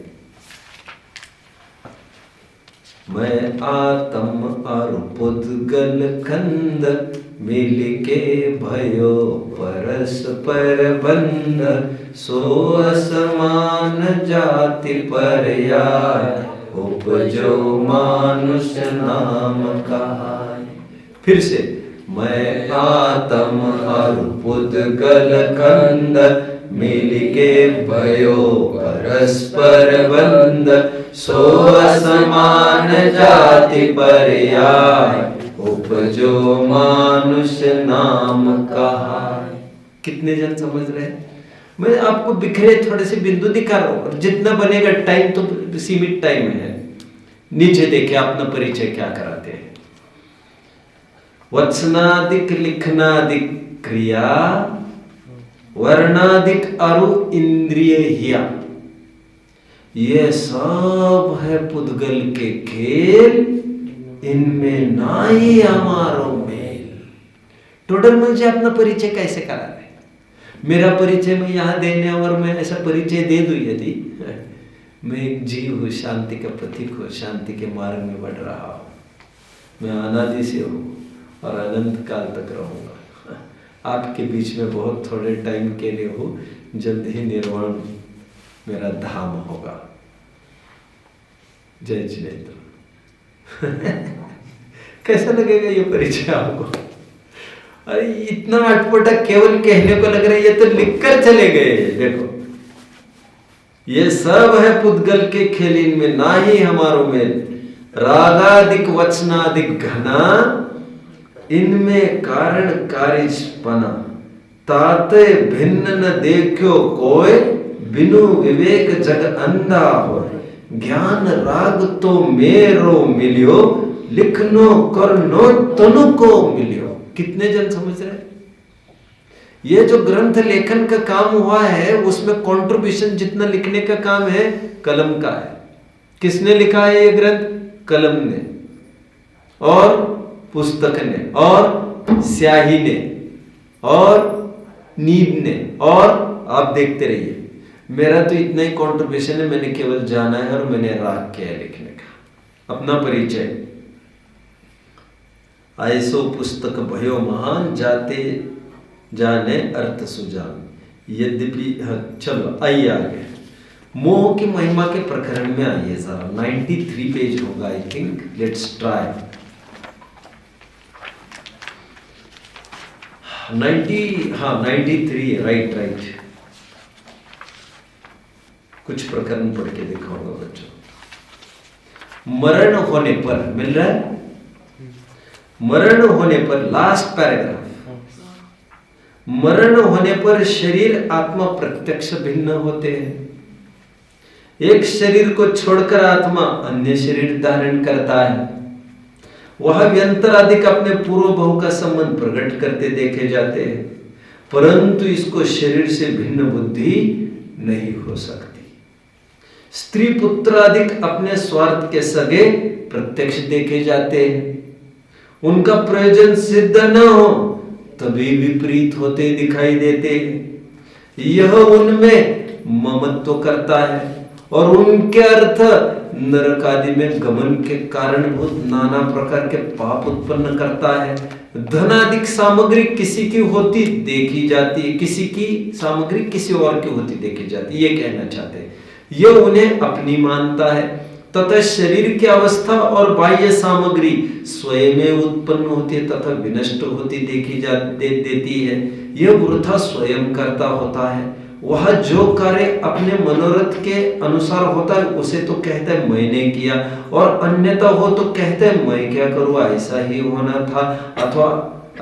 मैं आत्म और पुद्गल खंड मिल के भयो परस्पर बंध, सो असमान जाति पर्याय, उपजो मानुष नाम कहाय। फिर से, मैं आत्म और पुद्गल खंड मिल के भयो परस्पर बंध, सो असमान जाति पर्याय, उपजो मानुष नाम कहाय। कितने जन समझ रहे हैं? मैं आपको बिखरे थोड़े से बिंदु दिखा रहा हूं, और जितना बनेगा टाइम तो सीमित टाइम है। नीचे देखिए अपना परिचय क्या कराते हैं। वचनादिक लिखनादिक क्रिया, वर्णादिक अरु इंद्रिय हिया, ये सब है पुद्गल के खेल, इनमें ना ही हमारो मेल। टोडरमल जी अपना परिचय कैसे करा रहे? मेरा परिचय मैं यहाँ देने और मैं ऐसा परिचय दे दूं यदि मैं एक जीव हूँ, शांति का प्रतीक हूँ, शांति के मार्ग में बढ़ रहा हूँ, मैं अनादि से हूँ और अनंत काल तक रहूँगा। आपके बीच में बहुत थोड़े टाइम के लिए हूँ, जल्द ही निर्वाण मेरा धाम होगा। जय जिनेन्द्र। कैसा लगेगा ये परिचय आपको? अरे इतना अटपटा केवल कहने को लग रहा है, ये तो लिखकर चले गए। देखो, ये सब है पुद्गल के खेल, इनमें ना ही हमारो मेल, रागादिक वचनादिक घना, इनमें कारण कार्यपना, ताते भिन्न न देखो कोय, बिनु विवेक जग अंधा हो, ज्ञान राग तो मेरो मिलियो, लिखनो करनो तनु को मिलियो। कितने जन समझ रहे? ये जो ग्रंथ लेखन का काम हुआ है, उसमें कंट्रीब्यूशन जितना लिखने का काम है कलम का है। किसने लिखा है ये ग्रंथ? कलम ने, और पुस्तक ने, और स्याही ने, और नीब ने, और आप देखते रहिए। मेरा तो इतना ही कंट्रीब्यूशन है, मैंने केवल जाना है और मैंने राग किया है लिखने का। अपना परिचय, ऐसो पुस्तक भयो महान, जाते जाने अर्थ सुजान, यद्यपि। चलो आइए आगे, मोह की महिमा के प्रकरण में आइए जरा। 93 पेज होगा I think, let's try. 93 right. कुछ प्रकरण पढ़ के दिखाऊंगा बच्चों। मरण होने पर, मिल रहा है? मरण होने पर, लास्ट पैराग्राफ, मरण होने पर शरीर आत्मा प्रत्यक्ष भिन्न होते हैं। एक शरीर को छोड़कर आत्मा अन्य शरीर धारण करता है। वह व्यंतराधिक अपने पूर्व बहु का संबंध प्रकट करते देखे जाते हैं, परंतु इसको शरीर से भिन्न बुद्धि नहीं हो सकती। स्त्री पुत्राधिक अपने स्वार्थ के सगे प्रत्यक्ष देखे जाते हैं। उनका प्रयोजन सिद्ध न हो तभी विपरीत होते दिखाई देते हैं। यह उनमें ममत्व करता है और उनके अर्थ नरक आदि में गमन के कारणभूत नाना प्रकार के पाप उत्पन्न करता है। धनाधिक सामग्री किसी की होती देखी जाती है, किसी की सामग्री किसी और की होती देखी जाती है, ये कहना चाहते हैं। यह उन्हें अपनी मानता है तथा शरीर की अवस्था और बाह्य सामग्री स्वयं में उत्पन्न होती है तथा विनष्ट होती देखी देती है। यह वृथा स्वयं करता होता है। वह जो कार्य अपने मनोरथ के अनुसार होता है उसे तो कहता है मैंने किया, और अन्यथा हो तो कहता है मैं क्या करूँ, ऐसा ही होना था, अथवा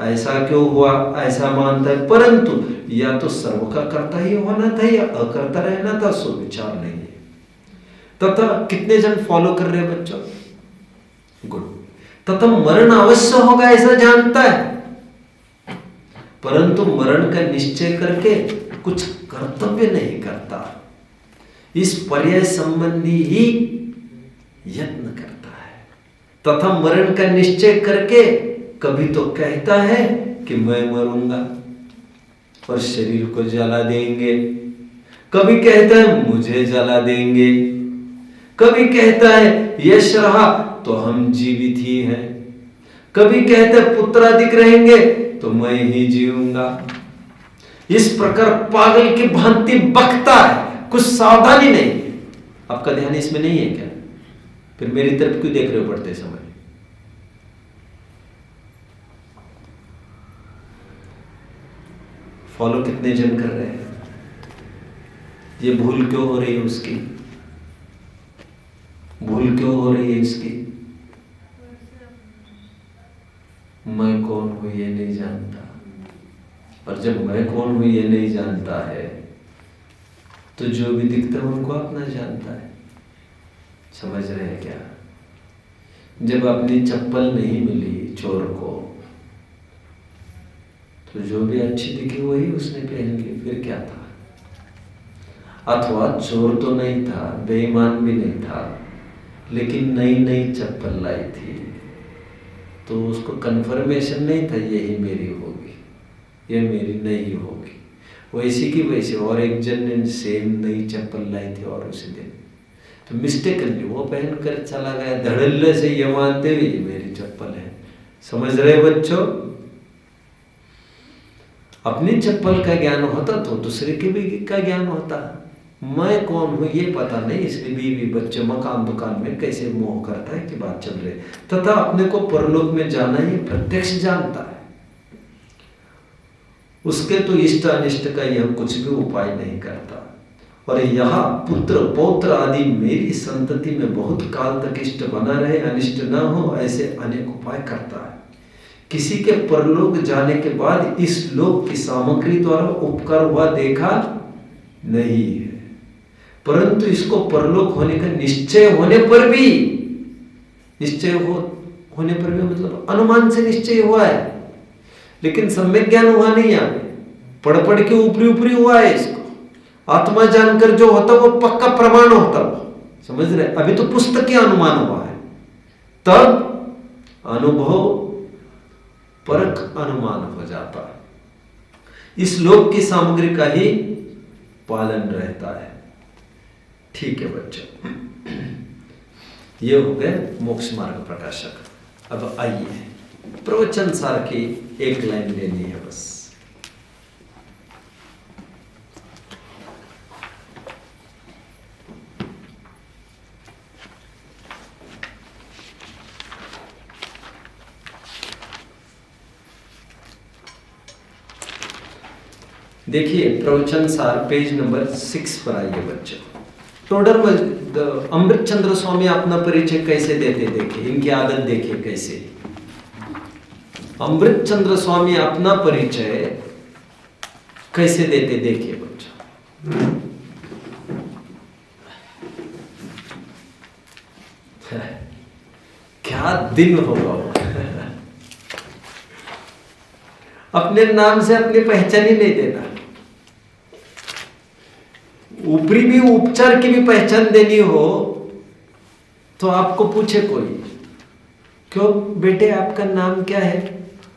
ऐसा क्यों हुआ, ऐसा मानता है। परंतु या तो सर्व का कर्ता ही होना था या अकर्ता रहना था, सो विचार नहीं है। तथा कितने जन फॉलो कर रहे हैं बच्चों? गुड। तथा मरण अवश्य होगा ऐसा जानता है, परंतु मरण का निश्चय करके कुछ कर्तव्य नहीं करता। इस पर्याय संबंधी ही यत्न करता है। तथा मरण का निश्चय करके कभी तो कहता है कि मैं मरूंगा और शरीर को जला देंगे, कभी कहता है मुझे जला देंगे, कभी कहता है यश रहा तो हम जीवित ही हैं, कभी कहता है पुत्राधिक रहेंगे तो मैं ही जीऊंगा। इस प्रकार पागल की भांति बकता है, कुछ सावधानी नहीं है। आपका ध्यान इसमें नहीं है क्या? फिर मेरी तरफ क्यों देख रहे हो पढ़ते समय? फॉलो कितने जन कर रहे हैं? ये भूल क्यों हो रही है उसकी? भूल क्यों हो रही है इसकी? मैं कौन हूं ये नहीं जानता, और जब मैं कौन हूं ये नहीं जानता है तो जो भी दिखता है उनको अपना जानता है। समझ रहे हैं क्या? जब अपनी चप्पल नहीं मिली चोर को तो जो भी अच्छी दिखी वही उसने पहन ली, फिर क्या था? अथवा चोर तो नहीं था, बेईमान भी नहीं था, लेकिन नई नई चप्पल लाई थी तो उसको कंफर्मेशन नहीं था यही मेरी होगी, ये मेरी नहीं होगी। वैसी की वैसे और एक जन ने सेम नई चप्पल लाई थी और उसी दिन तो मिस्टेकनली वो पहन कर चला गया, धड़ल्ले से ये मानते हुए ये मेरी चप्पल है। समझ रहे बच्चों? अपनी चप्पल का ज्ञान होता तो दूसरे के भी का ज्ञान होता। मैं कौन हूं ये पता नहीं, इसलिए बीवी बच्चे मकान दुकान में कैसे मोह करता है कि बात चल रही। तथा अपने को परलोक में जाना ही प्रत्यक्ष जानता है। उसके तो इष्ट अनिष्ट का यह कुछ भी उपाय नहीं करता। और यह पुत्र पौत्र आदि मेरी संतति में बहुत काल तक इष्ट बना रहे, अनिष्ट न हो, ऐसे अनेक उपाय करता है। किसी के परलोक जाने के बाद इस लोक की सामग्री द्वारा उपकार हुआ देखा नहीं है, परंतु इसको परलोक होने का निश्चय होने पर भी, होने पर भी मतलब अनुमान से निश्चय हुआ है, लेकिन सम्यक ज्ञान हुआ नहीं है। पढ़ पढ़ के ऊपरी ऊपरी हुआ है। इसको आत्मा जानकर जो होता वो पक्का प्रमाण होता, समझ रहे? अभी तो पुस्तकीय अनुमान हुआ है, तब अनुभव परख अनुमान हो जाता है। इस लोक की सामग्री का ही पालन रहता है। ठीक है बच्चों, ये हो गए मोक्ष मार्ग प्रकाशक। अब आइए प्रवचन सार की एक लाइन लेनी है बस। देखिए प्रवचन सार पेज नंबर 6 पर आइए बच्चों। टोडर अमृत चंद्र स्वामी अपना परिचय कैसे देते, देखिए इनकी आदत देखिए कैसे। अमृत चंद्र स्वामी अपना परिचय कैसे देते देखिए बच्चों। क्या दिन होगा वो। अपने नाम से अपनी पहचान ही नहीं देना, ऊपरी भी उपचार की भी पहचान देनी हो तो आपको पूछे कोई, क्यों बेटे आपका नाम क्या है?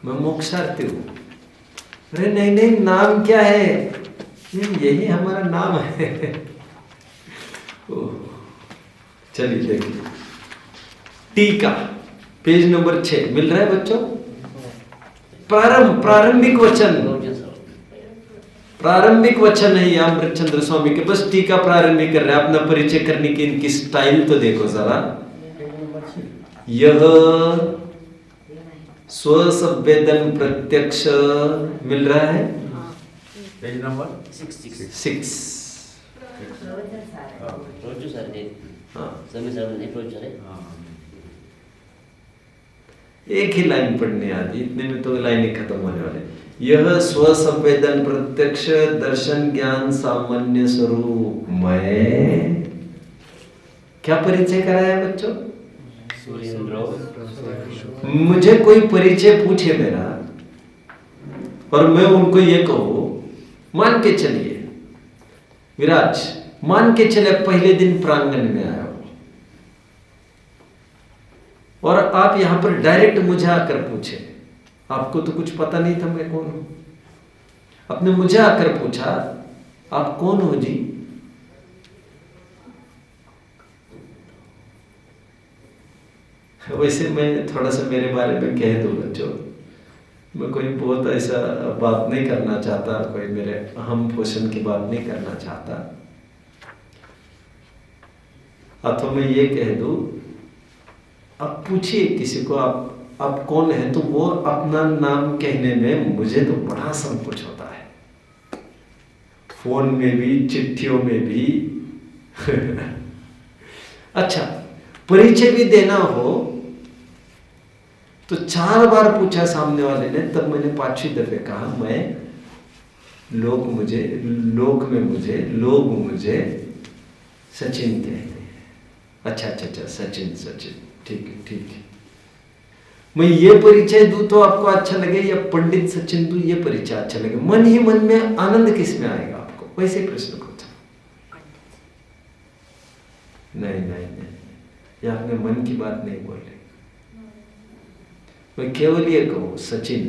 मैं मोक्षार्थी हूं। अरे नहीं नहीं, नाम क्या है? यही हमारा नाम है। चलिए देखिए, टीका पेज नंबर 6 मिल रहा है बच्चों। प्रारंभिक वचन है ये अमृतचंद्र स्वामी के। बस टीका प्रारंभिक कर रहे हैं, अपना परिचय करने की इनकी स्टाइल तो देखो जरा। यह स्वसंवेदन प्रत्यक्ष मिल रहा है पेज नंबर 6। एक ही लाइन पढ़ने आती, इतने में तो लाइन खत्म होने वाले। यह स्वसंवेदन प्रत्यक्ष दर्शन ज्ञान सामान्य स्वरूप मैं। क्या परिचय कराया बच्चों? मुझे कोई परिचय पूछे मेरा और मैं उनको ये कहूं, मान के चलिए विराज, मान के चले पहले दिन प्रांगण में आया हो और आप यहां पर डायरेक्ट मुझे आकर पूछे, आपको तो कुछ पता नहीं था मैं कौन हूं, आपने मुझे आकर पूछा आप कौन हो जी? वैसे मैं थोड़ा सा मेरे बारे में कह दूं बच्चों, मैं कोई बहुत ऐसा बात नहीं करना चाहता, कोई मेरे अहम पोषण की बात नहीं करना चाहता। अथवा मैं ये कह दूं, आप पूछिए किसी को आप कौन है, तो वो अपना नाम कहने में मुझे तो बड़ा संकोच होता है, फोन में भी चिट्ठियों में भी। अच्छा, परिचय भी देना हो तो 4 बार पूछा सामने वाले ने, तब मैंने 5वीं दफे कहा मैं लोग मुझे सचिन कहते हैं। अच्छा सचिन ठीक है। मैं ये परिचय दूं तो आपको अच्छा लगे या पंडित सचिन दूं ये परिचय अच्छा लगे? मन ही मन में आनंद किस में आएगा आपको? वैसे प्रश्न को नहीं, ये आपने मन की बात नहीं बोली। मैं केवल ये कहूं सचिन,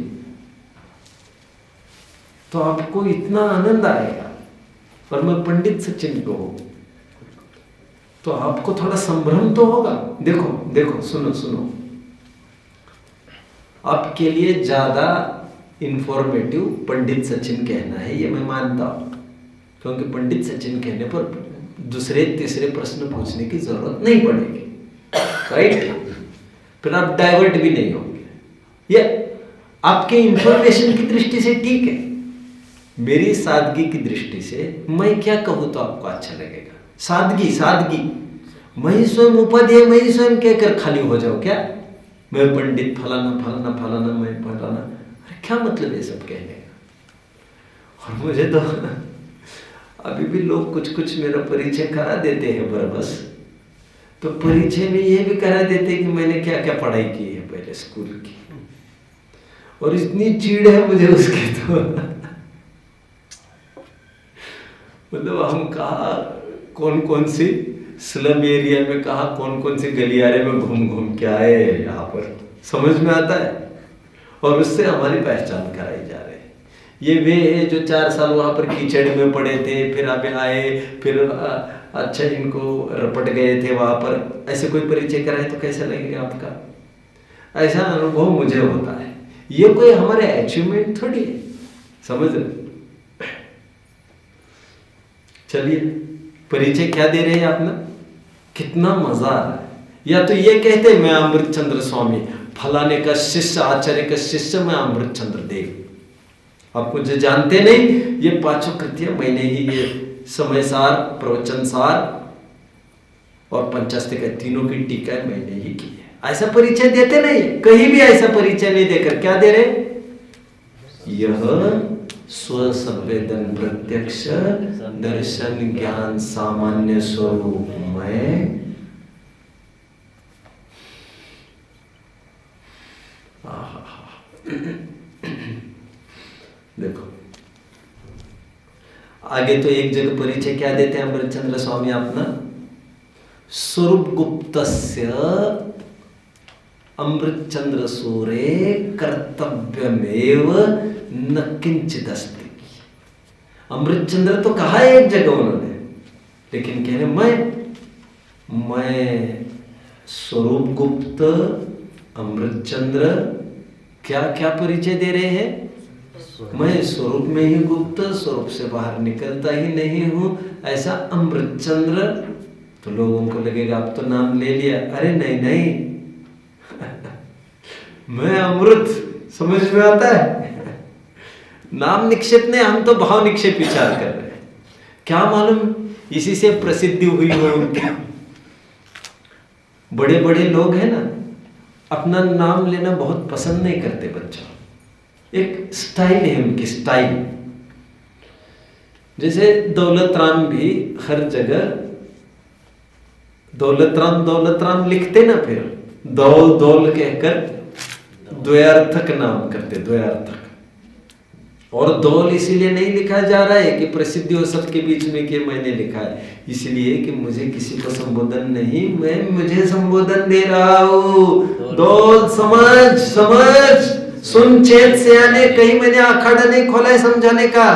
तो आपको इतना आनंद आएगा, और मैं पंडित सचिन कहूं तो आपको थोड़ा संभ्रम तो होगा। देखो सुनो, आपके लिए ज्यादा इंफॉर्मेटिव पंडित सचिन कहना है, ये मैं मानता हूं, क्योंकि पंडित सचिन कहने पर दूसरे तीसरे प्रश्न पूछने की जरूरत नहीं पड़ेगी, राइट? फिर आप डाइवर्ट भी नहीं होंगे। ये आपके इंफॉर्मेशन की दृष्टि से ठीक है, मेरी सादगी की दृष्टि से मैं क्या कहूं तो आपको अच्छा लगेगा। सादगी, मैं स्वयं उपाध्याय, मैं स्वयं कहकर खाली हो जाओ क्या? मैं पंडित फलाना, मैं फलाना। अरे क्या मतलब ये सब कहने का? और मुझे तो अभी भी लोग कुछ मेरा परिचय करा देते हैं बरबस, तो परिचय में ये भी करा देते कि मैंने क्या क्या पढ़ाई की है पहले स्कूल की, और इतनी चीड़ है मुझे उसकी तो मतलब हम कहा कौन सी स्लम एरिया में, कहा कौन सी गलियारे में घूम के आए यहाँ पर, समझ में आता है, और उससे हमारी पहचान कराई जा रही है। ये वे है जो 4 साल वहाँ पर कीचड़ में पड़े थे, फिर अब आए, फिर अच्छा इनको रपट गए थे वहाँ पर, ऐसे कोई परिचय कराए तो कैसा लगेगा आपका? ऐसा अनुभव मुझे होता है। ये कोई हमारे अचीवमेंट थोड़ी है, समझ रहे? चलिए, परिचय क्या दे रहे हैं अपना, कितना मजा आ रहा है। या तो ये कहते मैं अमृतचंद्र स्वामी, फलाने का शिष्य, आचार्य का शिष्य, मैं अमृतचंद्र देव। आप मुझे जानते नहीं, ये 5 कृतियां मैंने ही, ये समय सार, प्रवचन सार और पंचास्तिका तीनों की टीका मैंने ही की है। ऐसा परिचय देते नहीं, कहीं भी ऐसा परिचय नहीं देकर क्या दे रहे? यह स्वसंवेदन प्रत्यक्ष दर्शन ज्ञान सामान्य स्वरूप में देखो आगे तो एक जगह परिचय क्या देते हैं अमृतचंद्र स्वामी अपना, स्वरूप गुप्तस्य अमृतचंद्र सूरे कर्तव्यमेव न किंचित अस्ति। अमृतचंद्र तो कहा है एक जगह उन्होंने, लेकिन कह रहे मैं स्वरूप गुप्त अमृतचंद्र क्या क्या परिचय दे रहे हैं, मैं स्वरूप में ही गुप्त, स्वरूप से बाहर निकलता ही नहीं हूं, ऐसा अमृतचंद्र। तो लोगों को लगेगा अब तो नाम ले लिया, अरे नहीं नहीं मैं अमृत, समझ में आता है? नाम निक्षेप ने, हम तो भाव निक्षेप विचार कर रहे हैं। क्या मालूम इसी से प्रसिद्धि हुई हो उनकी। बड़े बड़े लोग हैं ना, अपना नाम लेना बहुत पसंद नहीं करते बच्चों, एक स्टाइल है उनकी, स्टाइल। जैसे दौलत राम भी हर जगह दौलत राम लिखते ना, फिर दौल दौल कहकर द्वयार्थक नाम करते, द्वयार्थक। और दौल इसीलिए नहीं लिखा जा रहा है कि प्रसिद्धि हो सबके बीच में कि मैंने लिखा है, इसलिए कि मुझे किसी को संबोधन नहीं, मैं मुझे संबोधन दे रहा हूं। दौल समझ समझ सुन चेत से आने, कहीं मैंने अखाड़ा नहीं खोला है समझाने का।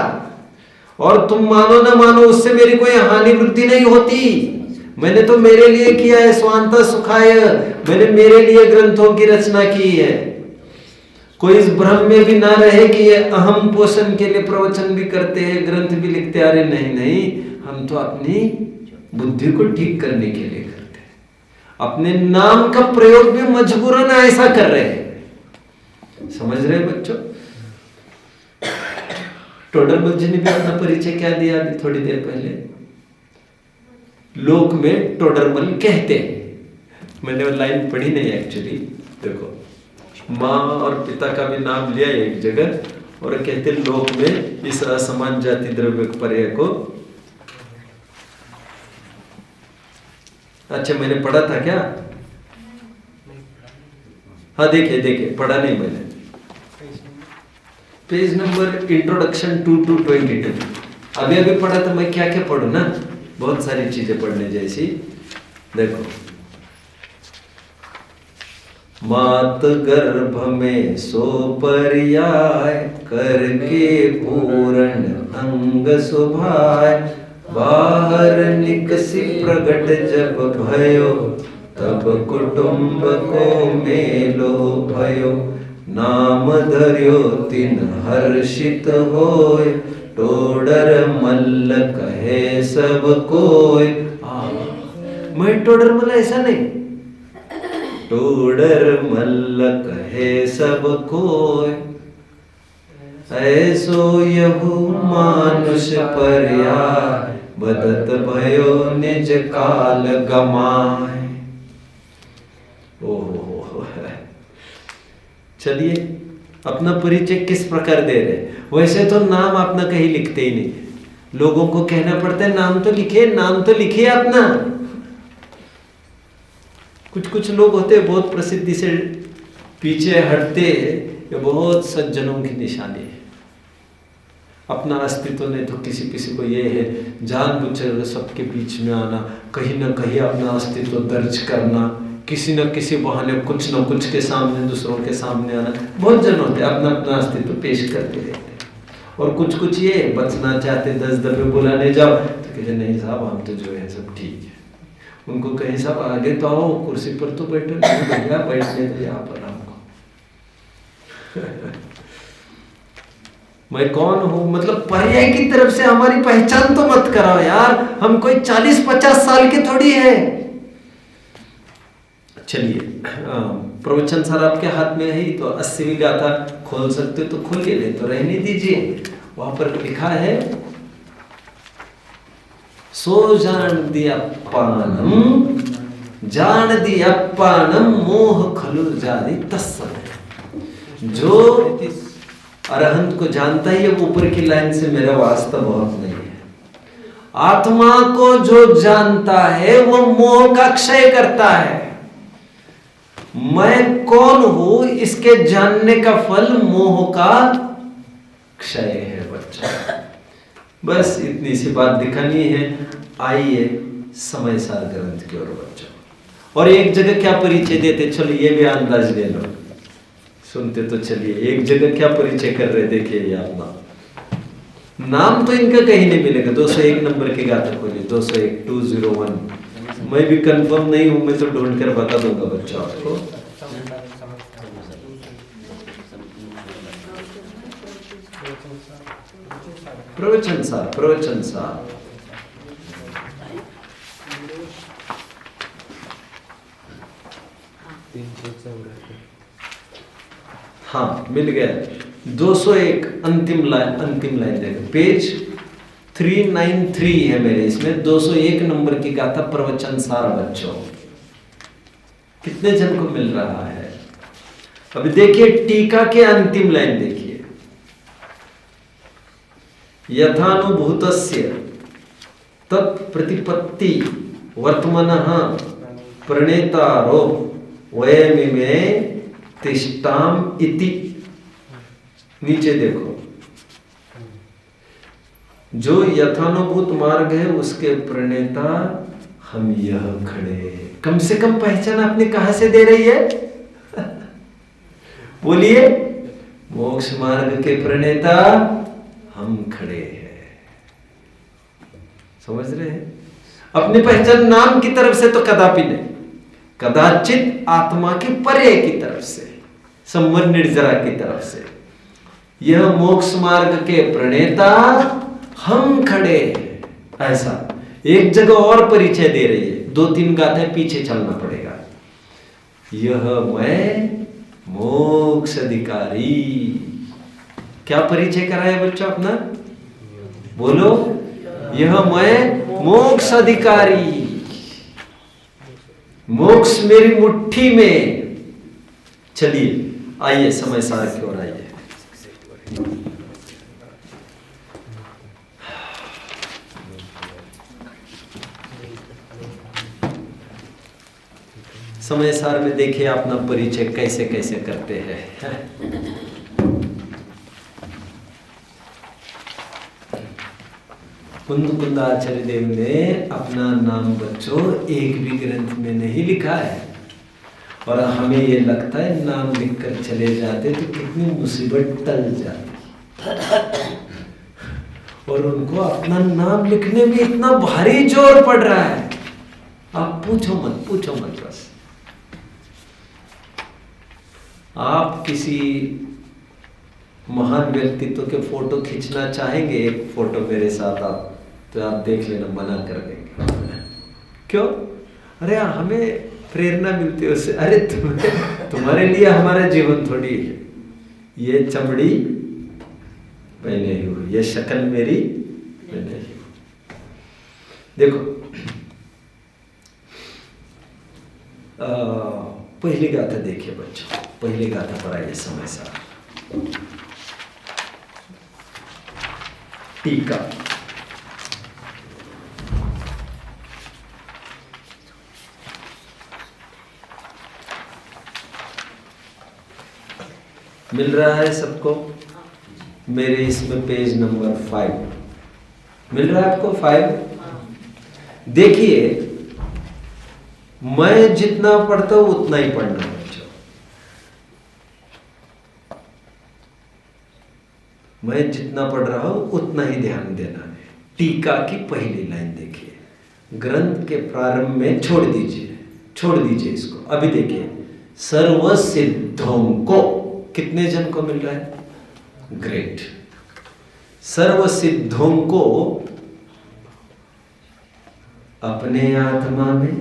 और तुम मानो ना मानो, उससे मेरी कोई हानि वृद्धि नहीं होती। मैंने तो मेरे लिए किया है, स्वांत सुखाय, मैंने मेरे लिए ग्रंथों की रचना की है। कोई इस भ्रम में भी ना रहे कि ये अहम पोषण के लिए प्रवचन भी करते हैं, ग्रंथ भी लिखते। अरे नहीं नहीं, हम तो अपनी बुद्धि को ठीक करने के लिए करते हैं, अपने नाम का प्रयोग भी मजबूरन ऐसा कर रहे हैं। समझ रहे बच्चों? टोडरमल जी ने भी अपना परिचय क्या दिया अभी थोड़ी देर पहले, लोक में टोडरमल कहते हैं। मैंने वो लाइन पढ़ी नहीं एक्चुअली। देखो, माँ और पिता का भी नाम लिया एक जगह, और कहते लोक में इस असमान जाति द्रव्य पर्याय को। अच्छा, मैंने पढ़ा था क्या? हाँ देखिए देखिए, पढ़ा नहीं मैंने। Page number introduction 2-22। अभी अभी पढ़ा था मैं, क्या क्या पढ़ू ना, बहुत सारी चीजें पढ़ने जैसी। देखो, मात गर्भ में सो पर्याय, करके पूर्ण अंग सुभाय, बाहर निकसी प्रगट जब भयो, तब कुटुंब को मेलो भयो, नाम धर्यो तिन हर्षित होय, टोडर मल्ल कहे सब कोय। मैं टोडर मल्ल ऐसा नहीं, टोडर मल्ल कहे सब कोय, ऐसो यहु मानुष पर्याय, बदत भयो निज काल गमाय। ओहो, चलिए अपना परिचय किस प्रकार दे रहे। वैसे तो नाम अपना कहीं लिखते ही नहीं, लोगों को कहना पड़ता है नाम तो लिखे, नाम तो लिखिए अपना। कुछ कुछ लोग होते हैं बहुत प्रसिद्धि से पीछे हटते, ये बहुत सज्जनों की निशानी है। अपना अस्तित्व नहीं तो किसी किसी को ये है जानबूझकर सबके बीच में आना, कहीं ना कहीं अपना अस्तित्व दर्ज करना, किसी न किसी बहाने कुछ न कुछ के सामने, दूसरों के सामने आना। बहुत जन होते हैं अपना अपना अस्तित्व पेश करते रहते हैं। और कुछ कुछ ये बचना चाहते, 10 दफे बुलाने जाओ तो कहते नहीं साहब हम तो जो है सब ठीक है। उनको कहीं साहब आगे तो आओ, कुर्सी पर तो बैठो, भैया बैठने तो यहाँ पर हमको मैं कौन हूँ, मतलब पर्याय की तरफ से हमारी पहचान तो मत कराओ यार, हम कोई 40-50 साल के थोड़ी है। चलिए, प्रवचन सर आपके हाथ में है ही, तो 80वीं गाथा खोल सकते हो तो खोलिए, नहीं तो रहने दीजिए। वहां पर लिखा है, सो जान दिया पानम, जान दिया पानम मोह खलु जारी तस्सम। जो अरहंत को जानता ही है, ऊपर की लाइन से मेरा वास्ता बहुत नहीं है। आत्मा को जो जानता है वो मोह का क्षय करता है। मैं कौन हूं इसके जानने का फल मोह का क्षय है बच्चा। बस इतनी सी बात दिखानी है। आइए समय सार ग्रंथ की ओर बच्चों। और एक जगह क्या परिचय देते, चलो ये भी अंदाज ले लो, सुनते तो चलिए। एक जगह क्या परिचय कर रहे, देखिए ये अपना नाम तो इनका कहीं नहीं मिलेगा। 201 नंबर की गाथा खोलिए, 201 201। मैं भी कंफर्म नहीं हूं, मैं तो ढूंढ कर बता दूंगा बच्चों आपको। प्रवचन सार, प्रवचन सार। हाँ मिल गया। 201 अंतिम लाइन देखो, पेज 393 है मेरे इसमें। 201 नंबर की गाथा प्रवचन सार बच्चों। कितने जन को मिल रहा है? अभी देखिए टीका के अंतिम लाइन देखिए। यथानुभूतस्य तत्प्रतिपत्ति वर्तमानः प्रणेतारो वयमिमे तिष्ठाम इति। नीचे देखो, जो यथानुभूत मार्ग है उसके प्रणेता हम यह खड़े। कम से कम पहचान आपने कहां से दे रही है? बोलिए, मोक्ष मार्ग के प्रणेता हम खड़े हैं। समझ रहे हैं? अपनी पहचान नाम की तरफ से तो कदापि नहीं, कदाचित आत्मा की परे की तरफ से, संवर निर्जरा की तरफ से। यह मोक्ष मार्ग के प्रणेता हम खड़े हैं। ऐसा एक जगह और परिचय दे रही है, 2-3 गाथें पीछे चलना पड़ेगा। यह मैं मोक्ष अधिकारी। क्या परिचय कराया बच्चा अपना? बोलो, यह मैं मोक्ष अधिकारी। मोक्ष मेरी मुट्ठी में। चलिए आइए समय सार की ओर आइए। समय सार में देखिए अपना परिचय कैसे कैसे करते हैं। कुंद आचार्य देव ने अपना नाम बच्चों एक भी ग्रंथ में नहीं लिखा है। और हमें ये लगता है नाम लिखकर चले जाते तो कितनी मुसीबत टल जाती। और उनको अपना नाम लिखने में इतना भारी जोर पड़ रहा है, आप पूछो मत बस। आप किसी महान व्यक्तित्व के फोटो खींचना चाहेंगे, एक फोटो मेरे साथ आप, तो आप देख लेना मना कर देंगे। क्यों? अरे हमें प्रेरणा मिलती है उससे। अरे तुम्हारे लिए हमारा जीवन थोड़ी है। ये चमड़ी मैं नहीं हूं, ये शक्ल मेरी मैं नहीं हूं। देखो पहली गाथा देखिए बच्चों, पहली गाथा पर आइए समय सार। टीका। मिल रहा है सबको? मेरे इसमें पेज नंबर 5 मिल रहा है आपको? 5 देखिए, मैं जितना पढ़ता हूं उतना ही पढ़ना बच्चों। मैं जितना पढ़ रहा हूं उतना ही ध्यान देना है। टीका की पहली लाइन देखिए, ग्रंथ के प्रारंभ में छोड़ दीजिए इसको। अभी देखिए, सर्व सिद्धों को कितने जन को मिल रहा है? ग्रेट। सर्व सिद्धों को अपने आत्मा में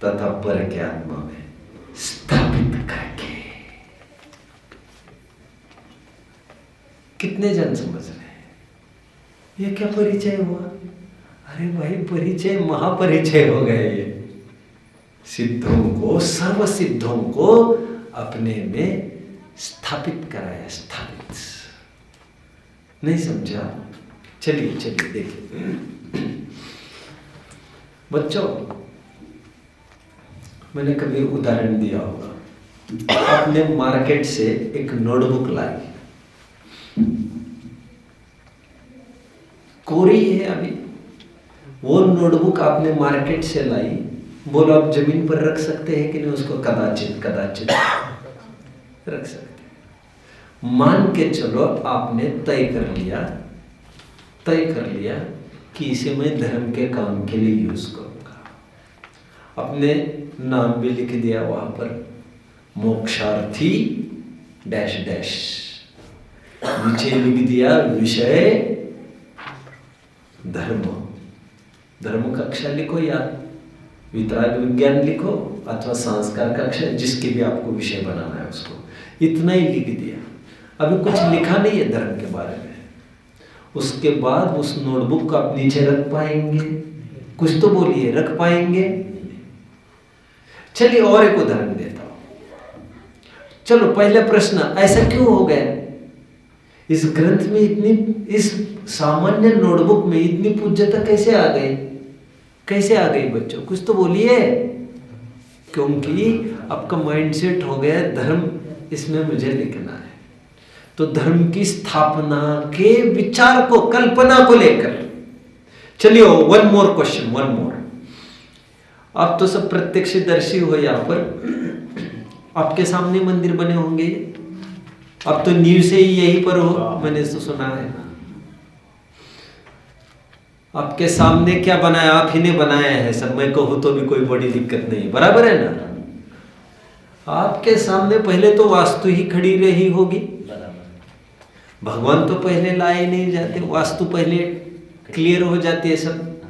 तथा पर के आत्मा में स्थापित करके। कितने जन समझ रहे हैं? ये क्या परिचय हुआ? अरे भाई परिचय, महापरिचय हो गए। ये सिद्धों को, सर्व सिद्धों को अपने में स्थापित कराया, स्थापित। नहीं समझा? चलिए चलिए देखिए बच्चों, मैंने कभी उदाहरण दिया होगा, आपने मार्केट से एक नोटबुक लाई, कोरी है अभी, वो नोटबुक आपने मार्केट से लाई, बोलो आप जमीन पर रख सकते हैं कि नहीं उसको? कदाचित कदाचित रख सकते हैं। मान के चलो आपने तय कर लिया कि इसे मैं धर्म के काम के लिए यूज करूंगा। अपने नाम भी लिख दिया वहां पर, मोक्षार्थी डैश डैश, नीचे लिख दिया विषय धर्म। धर्म कक्षा लिखो या वितराग विज्ञान लिखो अथवा संस्कार कक्षा, जिसके भी आपको विषय बनाना है उसको, इतना ही लिख दिया। अभी कुछ लिखा नहीं है धर्म के बारे में। उसके बाद उस नोटबुक को आप नीचे रख पाएंगे? कुछ तो बोलिए, रख पाएंगे? चलिए और एक उदाहरण देता हूं। चलो पहला प्रश्न, ऐसा क्यों हो गया? इस ग्रंथ में इतनी, इस सामान्य नोटबुक में इतनी पूज्यता कैसे आ गई? कैसे आ गई बच्चों? कुछ तो बोलिए। क्योंकि आपका माइंडसेट हो गया धर्म इसमें मुझे लिखना है, तो धर्म की स्थापना के विचार को, कल्पना को लेकर। चलिए one more question, one more. आप तो सब प्रत्यक्षदर्शी हो यहाँ पर, आपके सामने मंदिर बने होंगे, अब तो नींव से ही यहीं पर हो, मैंने तो सुना है। आपके सामने क्या बनाया? आप ही ने बनाया है सब, मैं कहूं तो भी कोई बड़ी दिक्कत नहीं, बराबर है ना? आपके सामने पहले तो वास्तु ही खड़ी रही होगी, भगवान तो पहले लाए नहीं जाते, वास्तु पहले क्लियर हो जाती है सब।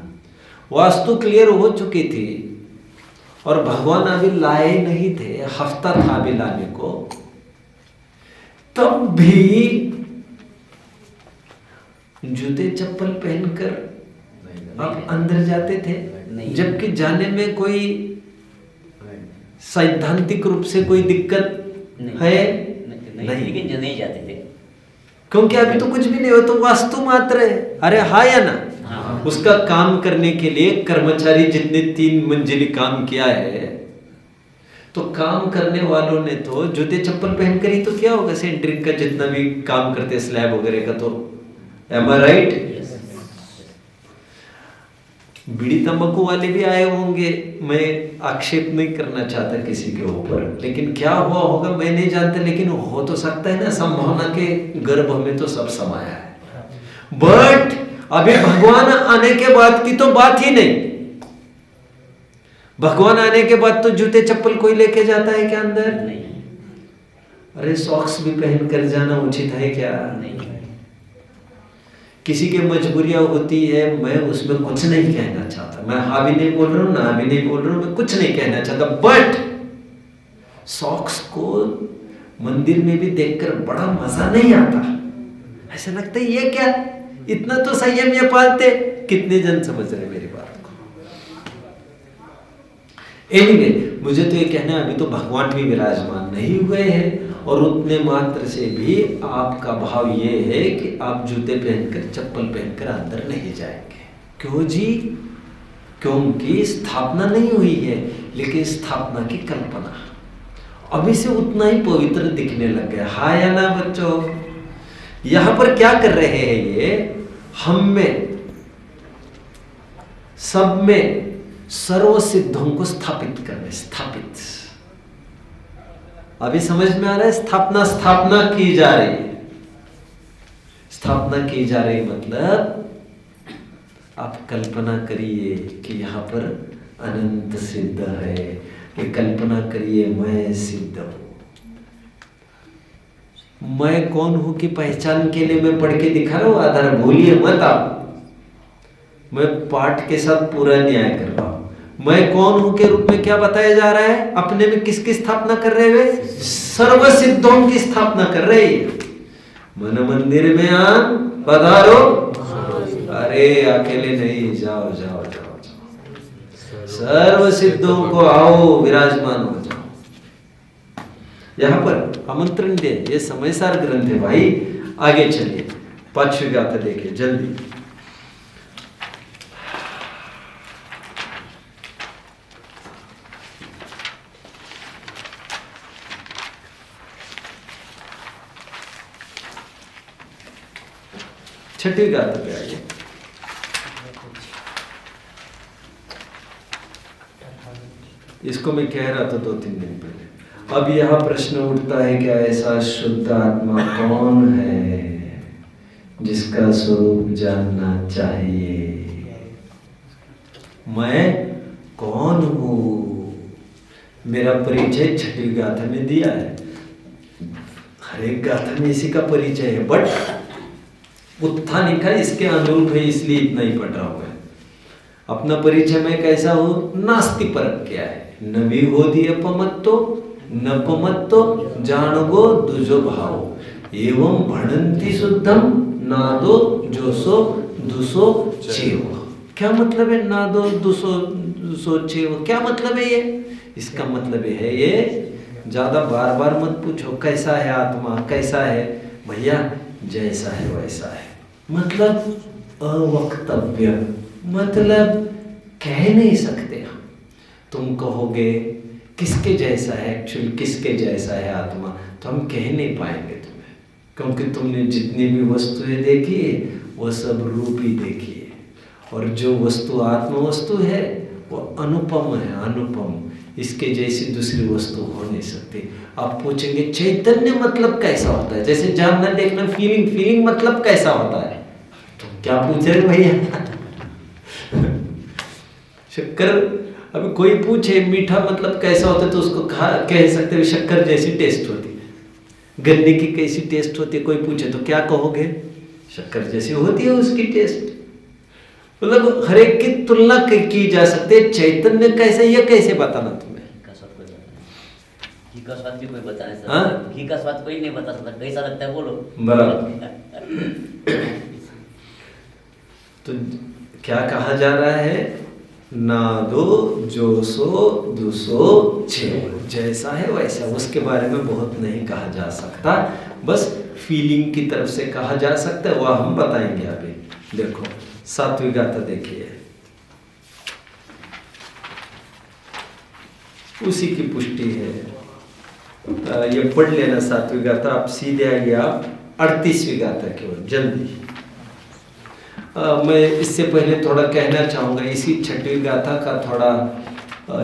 वास्तु क्लियर हो चुकी थी और भगवान अभी लाए नहीं थे, हफ्ता था अभी लाने को, तब भी जूते चप्पल पहनकर आप अंदर जाते थे, जबकि जाने में कोई सैद्धांतिक रूप से कोई दिक्कत है नहीं, लेकिन नहीं जाते थे क्योंकि अभी तो कुछ भी नहीं हो, तो वास्तु मात्र है। अरे हाँ या ना? हाँ। उसका काम करने के लिए कर्मचारी जितने 3 मंजिली काम किया है, तो काम करने वालों ने तो जूते चप्पल पहनकर ही तो किया होगा। सेंट्रिंग का जितना भी काम करते स्लैब वगैरह का, तो एम आई राइट? बीड़ी तंबाकू वाले भी आए होंगे, मैं आक्षेप नहीं करना चाहता किसी के ऊपर, लेकिन क्या हुआ होगा मैं नहीं जानता, लेकिन हो तो सकता है ना, संभावना के गर्भ में तो सब समाया है। बट अभी भगवान आने के बाद की तो बात ही नहीं। भगवान आने के बाद तो जूते चप्पल कोई लेके जाता है क्या अंदर? नहीं। अरे सॉक्स भी पहन कर जाना उचित है क्या? नहीं। किसी की मजबूरियां होती है, मैं उसमें कुछ नहीं कहना चाहता, मैं हाँ भी नहीं बोल रहा हूँ ना भी नहीं बोल रहा हूँ, मैं कुछ नहीं कहना चाहता। बट सॉक्स को मंदिर में भी देखकर बड़ा मजा नहीं आता, ऐसा लगता है ये क्या, इतना तो संयम ये पालते। कितने जन समझ रहे मेरी बात को? एनीवे, मुझे तो ये कहना है, अभी तो भगवान भी विराजमान नहीं हुए हैं, और उतने मात्र से भी आपका भाव ये है कि आप जूते पहनकर चप्पल पहनकर अंदर नहीं जाएंगे। क्यों जी? क्योंकि स्थापना नहीं हुई है, लेकिन स्थापना की कल्पना अभी से उतना ही पवित्र दिखने लग गया। हाँ या ना बच्चों? यहां पर क्या कर रहे हैं ये? हम में, सब में सर्व सिद्धों को स्थापित करने, स्थापित। अभी समझ में आ रहा है? स्थापना की जा रही है। स्थापना की जा रही मतलब आप कल्पना करिए कि यहाँ पर अनंत सिद्ध है, कि कल्पना करिए मैं सिद्ध हूं। मैं कौन हूं की पहचान के लिए मैं पढ़ के दिखा रहा हूं, आधार भूलिए मत आप। मैं पाठ के साथ पूरा न्याय कर रहा हूं। मैं कौन हूं के रूप में क्या बताया जा रहा है? अपने में किसकी स्थापना कर रहे हुए? सर्व सिद्धों की स्थापना कर रहे हैं। मन मंदिर में आन पधारो, अरे अकेले नहीं, जाओ जाओ जाओ जाओ, सर्व सिद्धों को आओ, विराजमान हो जाओ। यहाँ पर आमंत्रण दे, ये समयसार ग्रंथ है भाई। आगे चलिए, 5वीं गाथा देखिए जल्दी। छठी गाथा पे आइए। इसको मैं कह रहा था 2-3 दिन पहले। अब यह प्रश्न उठता है, क्या ऐसा शुद्ध आत्मा कौन है जिसका स्वरूप जानना चाहिए? मैं कौन हूं? मेरा परिचय छठी गाथा में दिया है। हर एक गाथा में इसी का परिचय है, बट उत्थानिका इसके अनुरूप है, इसलिए इतना ही पढ़ रहा हूं मैं। अपना परिचय में कैसा हो? नास्ति परक क्या है? न भी हो दिए पमत्तो न पमत्तो जानगो दुजो भाव एवं भणंती शुद्धम नादो जोसो दुसो चेव। क्या मतलब है नादो दुसो चेव? क्या मतलब है ये? इसका मतलब है, ये ज्यादा बार बार मत पूछो कैसा है आत्मा, कैसा है भैया, जैसा है वैसा है। मतलब अवक्तव्य, मतलब कह नहीं सकते हम। तुम कहोगे किसके जैसा है, एक्चुअली किसके जैसा है आत्मा, तो हम कह नहीं पाएंगे तुम्हें, क्योंकि तुमने जितनी भी वस्तुएं देखी है वो सब रूप ही देखी है, और जो वस्तु आत्म वस्तु है वो अनुपम है, अनुपम। इसके जैसी दूसरी वस्तु हो नहीं सकती। आप पूछेंगे चैतन्य मतलब कैसा होता है, जैसे जानना देखना फीलिंग, फीलिंग मतलब कैसा होता है, तो क्या पूछ रहे भैया? शक्कर, अभी कोई पूछे मीठा मतलब कैसा होता है, तो उसको कह सकते हैं शक्कर जैसी टेस्ट होती है। गन्ने की कैसी टेस्ट होती है, कोई पूछे तो क्या कहोगे? शक्कर जैसी होती है उसकी टेस्ट। मतलब हर एक की तुलना की जा सकती है। चैतन्य कैसे, यह कैसे बताना तुम्हें? घी का स्वाद भी कोई बता नहीं सकता। घी का स्वाद कोई नहीं बता सकता, कैसा लगता है बोलो। बराबर। तो क्या कहा जा रहा है? नादो जोसो दुसो छे, जैसा है वैसा। उसके बारे में बहुत नहीं कहा जा सकता, बस फीलिंग की तरफ से कहा जा सकता है, वह हम बताएंगे अभी। देखो 7वीं गाथा देखिए, उसी की पुष्टि है। ये पढ़ लेना 7वीं गाथा। आप सीधे आइए आप 38वीं गाथा की ओर जल्दी। मैं इससे पहले थोड़ा कहना चाहूँगा, इसी 6वीं गाथा का थोड़ा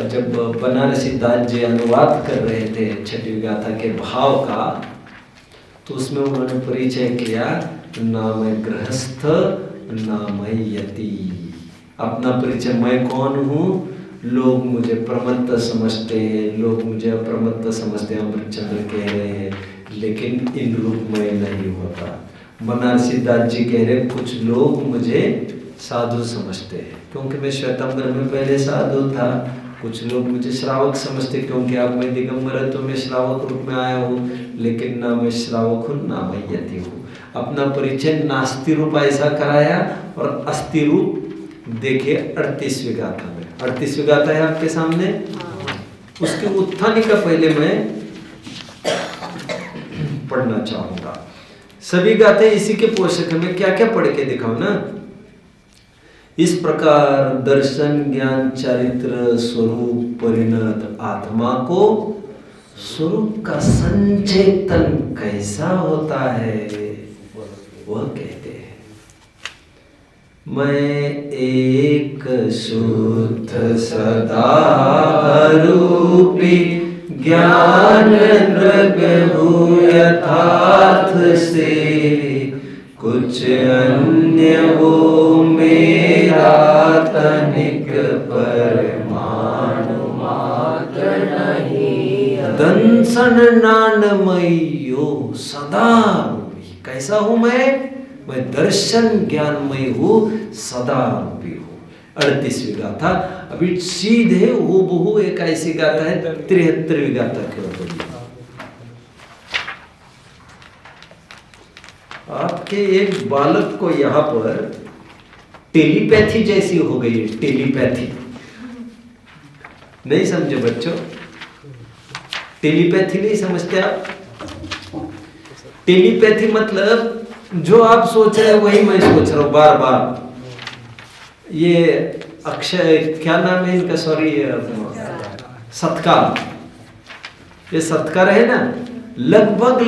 जब बनारसी दास जी अनुवाद कर रहे थे 6वीं गाथा के भाव का, तो उसमें उन्होंने परिचय किया, ना मैं गृहस्थ ना मैं यति। अपना परिचय, मैं कौन हूँ? लोग मुझे प्रमत्त समझते हैं, लोग मुझे अप्रमत्त समझते हैं, अमृतचंद्र कह रहे हैं, लेकिन इन रूप में नहीं होता। बनारसी दास जी कह रहे, कुछ लोग मुझे साधु समझते हैं क्योंकि मैं श्वेतांबर में पहले साधु था, कुछ लोग मुझे श्रावक समझते क्योंकि अब मैं दिगंबर है तो मैं श्रावक रूप में आया हूँ, लेकिन ना मैं श्रावक हूँ ना मैं यति हूँ। अपना परिचय नास्ति रूप ऐसा कराया, और अस्थि रूप देखिए 38वीं गाथा में। 38वीं गाथा है आपके सामने। उसके उत्थानी का पहले मैं पढ़ना चाहूंगा। सभी गाथे इसी के पोषक है। मैं क्या क्या पढ़ के दिखाऊं ना। इस प्रकार दर्शन ज्ञान चारित्र स्वरूप परिणत आत्मा को स्वरूप का संचेतन कैसा होता है वह कहते हैं। मैं एक शुद्ध सदा रूपी ज्ञान द्रव्य यथार्थ से, कुछ अन्य वो मेरा तनिक परमाणु मात्र नहीं। दंसन नानमयो सदा रूपी। कैसा हूं मैं दर्शन ज्ञानमय हूँ, सदा रूपी हूँ। 38वीं गाथा। अभी सीधे हूबहू एक ऐसी गाथा है 73वीं गाथा की ओर बढ़िए। आपके एक बालक को यहाँ पर टेलीपैथी जैसी हो गई है। टेलीपैथी नहीं समझे बच्चों? टेलीपैथी नहीं समझते आप? टेलीपैथी मतलब जो आप सोच रहे हैं वही मैं सोच रहा हूं बार बार। ये अक्षय क्या नाम है इनका, सॉरी, सत्कार, ये सत्कार है ना, लगभग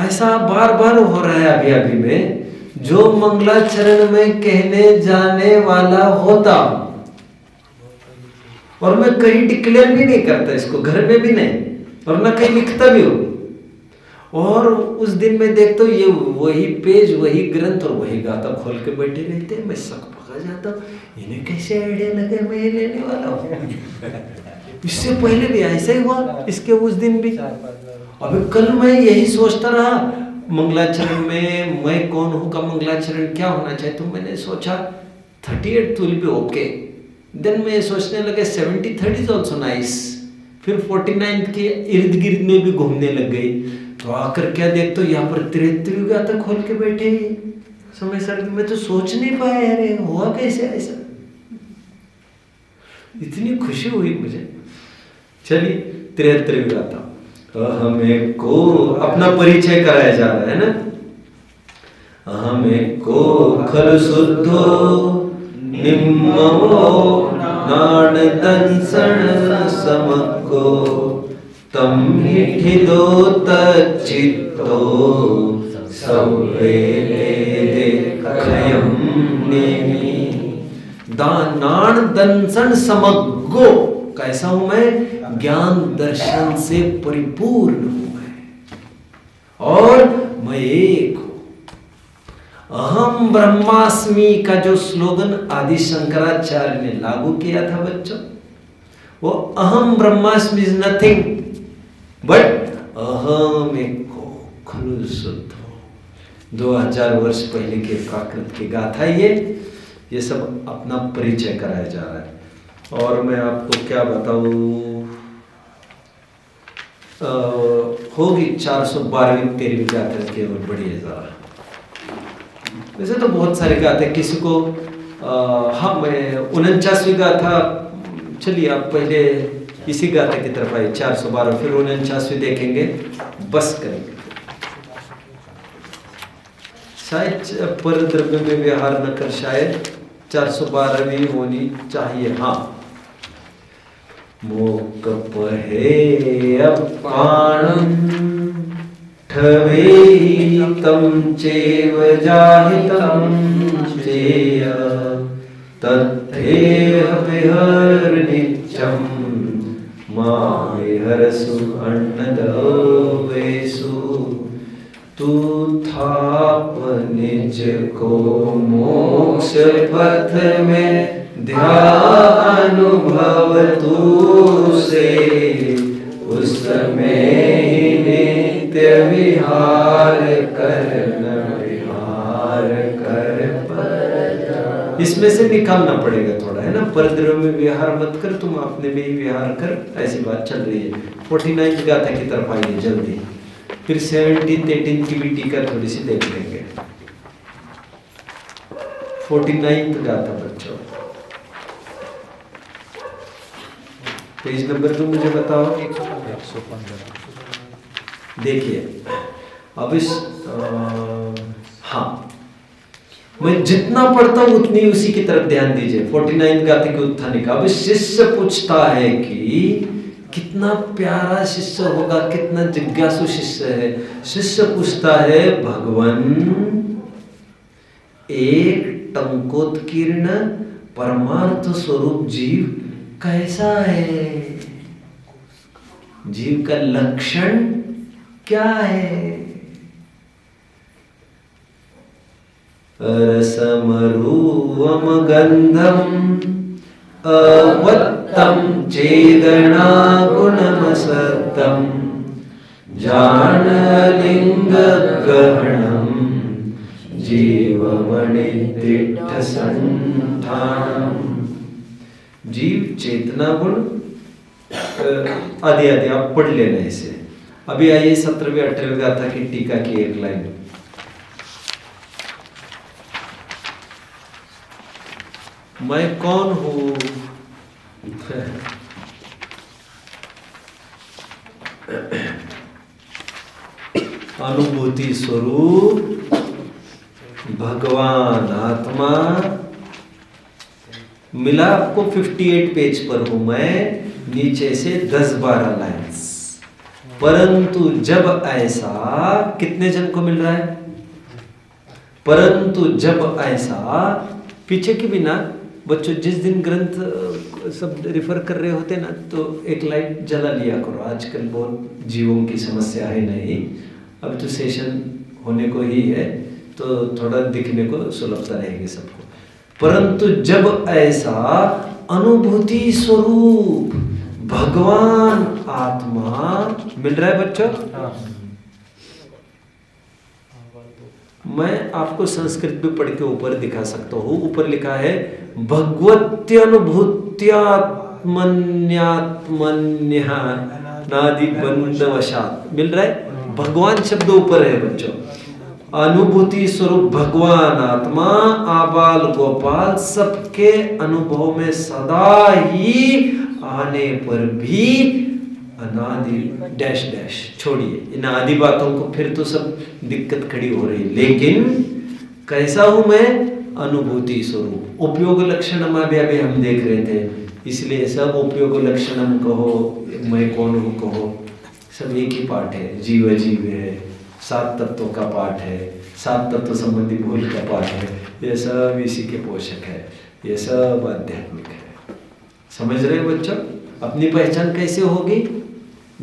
ऐसा बार बार हो रहा है अभी अभी में, जो मंगलाचरण में कहने जाने वाला होता, और मैं कहीं डिक्लेयर भी नहीं करता इसको, घर में भी नहीं, और ना कहीं लिखता भी हूं। और उस दिन मैं देखता हूँ ये वही पेज, वही ग्रंथ और वही गाथा खोल के बैठे रहते हैं। मैं शक पका जाता हूँ, इन्हें कैसे आइडिया लगे मैं ये लेने वाला हूँ। इससे पहले भी ऐसा ही हुआ, इसके उस दिन भी। अभी कल मैं यही सोचता रहा मंगलाचरण में मैं कौन हूँ का मंगलाचरण क्या होना चाहिए, तो मैंने सोचा 38th will be okay. Then मैं सोचने लगे 73rd इज ऑल्सो नाइस। फिर 49th के इर्द गिर्द में भी घूमने लग गई, तो आकर क्या देखते हो यहाँ पर 73वीं गाथा खोल के बैठे समय सर। मैं तो सोच नहीं पाया अरे हुआ कैसे ऐसा, इतनी खुशी हुई मुझे। चलिए 73वीं गाथा, हमें को अपना परिचय कराया जा रहा है ना। हमें को खल शुद्धो निम्मो नाण दंसण समको तम हिठिलो तच्चित्तो सवेले देखयम नेमि। नाण दंसण समग्गो, कैसा हूं मैं? ज्ञान दर्शन से परिपूर्ण हूं मैं, और मैं एक हूं। अहम ब्रह्मास्मि का जो स्लोगन आदि शंकराचार्य ने लागू किया था बच्चों, वो अहम ब्रह्मास्मि इज नथिंग बट अहम एको खलु शुद्धो। 2000 वर्ष पहले के प्राकृत की गाथा ये सब अपना परिचय कराया जा रहा है। और मैं आपको क्या बताऊं, होगी 412वीं 13वीं गाथा केवल बड़ी हजार। वैसे तो बहुत सारे गाथे, किसी को हाँ मैं 49वीं गाथा, चलिए आप पहले इसी गाथा की तरफ आइए 412, फिर 49वीं देखेंगे, बस करेंगे। शायद पर द्रव्य में व्यवहार न कर, शायद 412वीं होनी चाहिए। हाँ, मोक पहे अपाणम ठवेहि तम चैव जाहितं चेय तद्धेह विहर नित्यं मा विहरसु अन्नदवेषु। तू थाप निज को मोक्ष पथ में ध्यान अनुभव तू से, उसमें ही नित्य विहार करना विहार कर पर। इसमें से निकालना पड़ेगा थोड़ा, है ना। परद्रव्य में विहार मत कर, तुम अपने में ही विहार कर, ऐसी बात चल रही है। 49th गाथा की तरफ आइए जल्दी, फिर 17th 18th की भी टीका थोड़ी सी देख लेंगे। 49th गाथा बच्चों, पेज नंबर तो मुझे बताओ। 115। देखिए अब इस हाँ, मैं जितना पढ़ता हूं उतनी उसी की तरफ ध्यान दीजिए। 49th गाथा की उत्थानिका। अब शिष्य पूछता है कि कितना प्यारा शिष्य होगा, कितना जिज्ञासु शिष्य है। शिष्य पूछता है, भगवान एक टंकोत्कीर्ण परमार्थ स्वरूप जीव कैसा है? जीव का लक्षण क्या है? रसम रूपम गंधम अवत्तम चेदना गुणम सत्तम जान लिंग गहनम जीवमणि तिष्ठ संठानम। जीव चेतना गुण आदि आदि आप पढ़ लेना इसे। अभी आइए 17वीं 18वीं गाथा की टीका की एक लाइन। मैं कौन हूं? अनुभूति स्वरूप भगवान आत्मा। मिला आपको 58 पेज पर हूं मैं, नीचे से 10-12 लाइन्स। परंतु जब ऐसा, कितने जन को मिल रहा है? परंतु जब ऐसा, पीछे की भी ना बच्चों, जिस दिन ग्रंथ सब रिफर कर रहे होते ना तो एक लाइट जला लिया करो। आजकल बहुत जीवों की समस्या है नहीं, अब तो सेशन होने को ही है तो थोड़ा दिखने को सुलभता रहेगी सबको। परंतु जब ऐसा अनुभूति स्वरूप भगवान आत्मा मिल रहा है बच्चों। मैं आपको संस्कृत भी पढ़ के ऊपर दिखा सकता हूँ। ऊपर लिखा है भगवत्यनुभूत्यात्मन्यात्मन्यानादि बंधवशात। मिल रहा है, भगवान शब्द ऊपर है बच्चों। अनुभूति स्वरूप भगवान आत्मा आबाल गोपाल सबके अनुभव में सदा ही आने पर भी अनादि डैश डैश छोड़िए, इन आदि बातों को फिर तो सब दिक्कत खड़ी हो रही। लेकिन कैसा हूं मैं? अनुभूति स्वरूप। उपयोग लक्षण में भी अभी हम देख रहे थे, इसलिए सब उपयोग लक्षणम कहो, मैं कौन हूं कहो, सब एक ही पाठ है। जीव जीव है, 7 तत्वों का पाठ है, 7 तत्व संबंधी भूल का पाठ है, ये सब इसी के पोषक है, ये सब आध्यात्मिक है। समझ रहे हो बच्चों? अपनी पहचान कैसे होगी?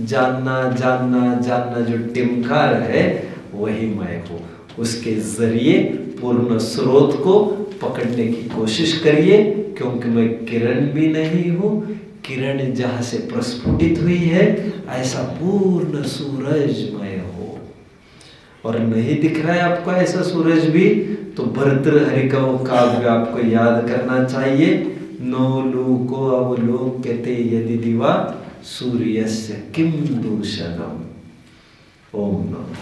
जानना जानना जानना, जो टिमकार है वही मैं हूँ। उसके जरिए पूर्ण स्रोत को पकड़ने की कोशिश करिए, क्योंकि मैं किरण भी नहीं हूँ। किरण जहाँ से प्रस्फुटित हुई है ऐसा पूर्ण सूरज मैं हूँ। और नहीं दिख रहा है आपको ऐसा सूरज भी, तो भर्तृहरि का वो काव्य आपको याद करना चाहिए। नो लोको अवलोक्यते यदि दिवा सूर्यस्य किम दूषणम। ओम नमः।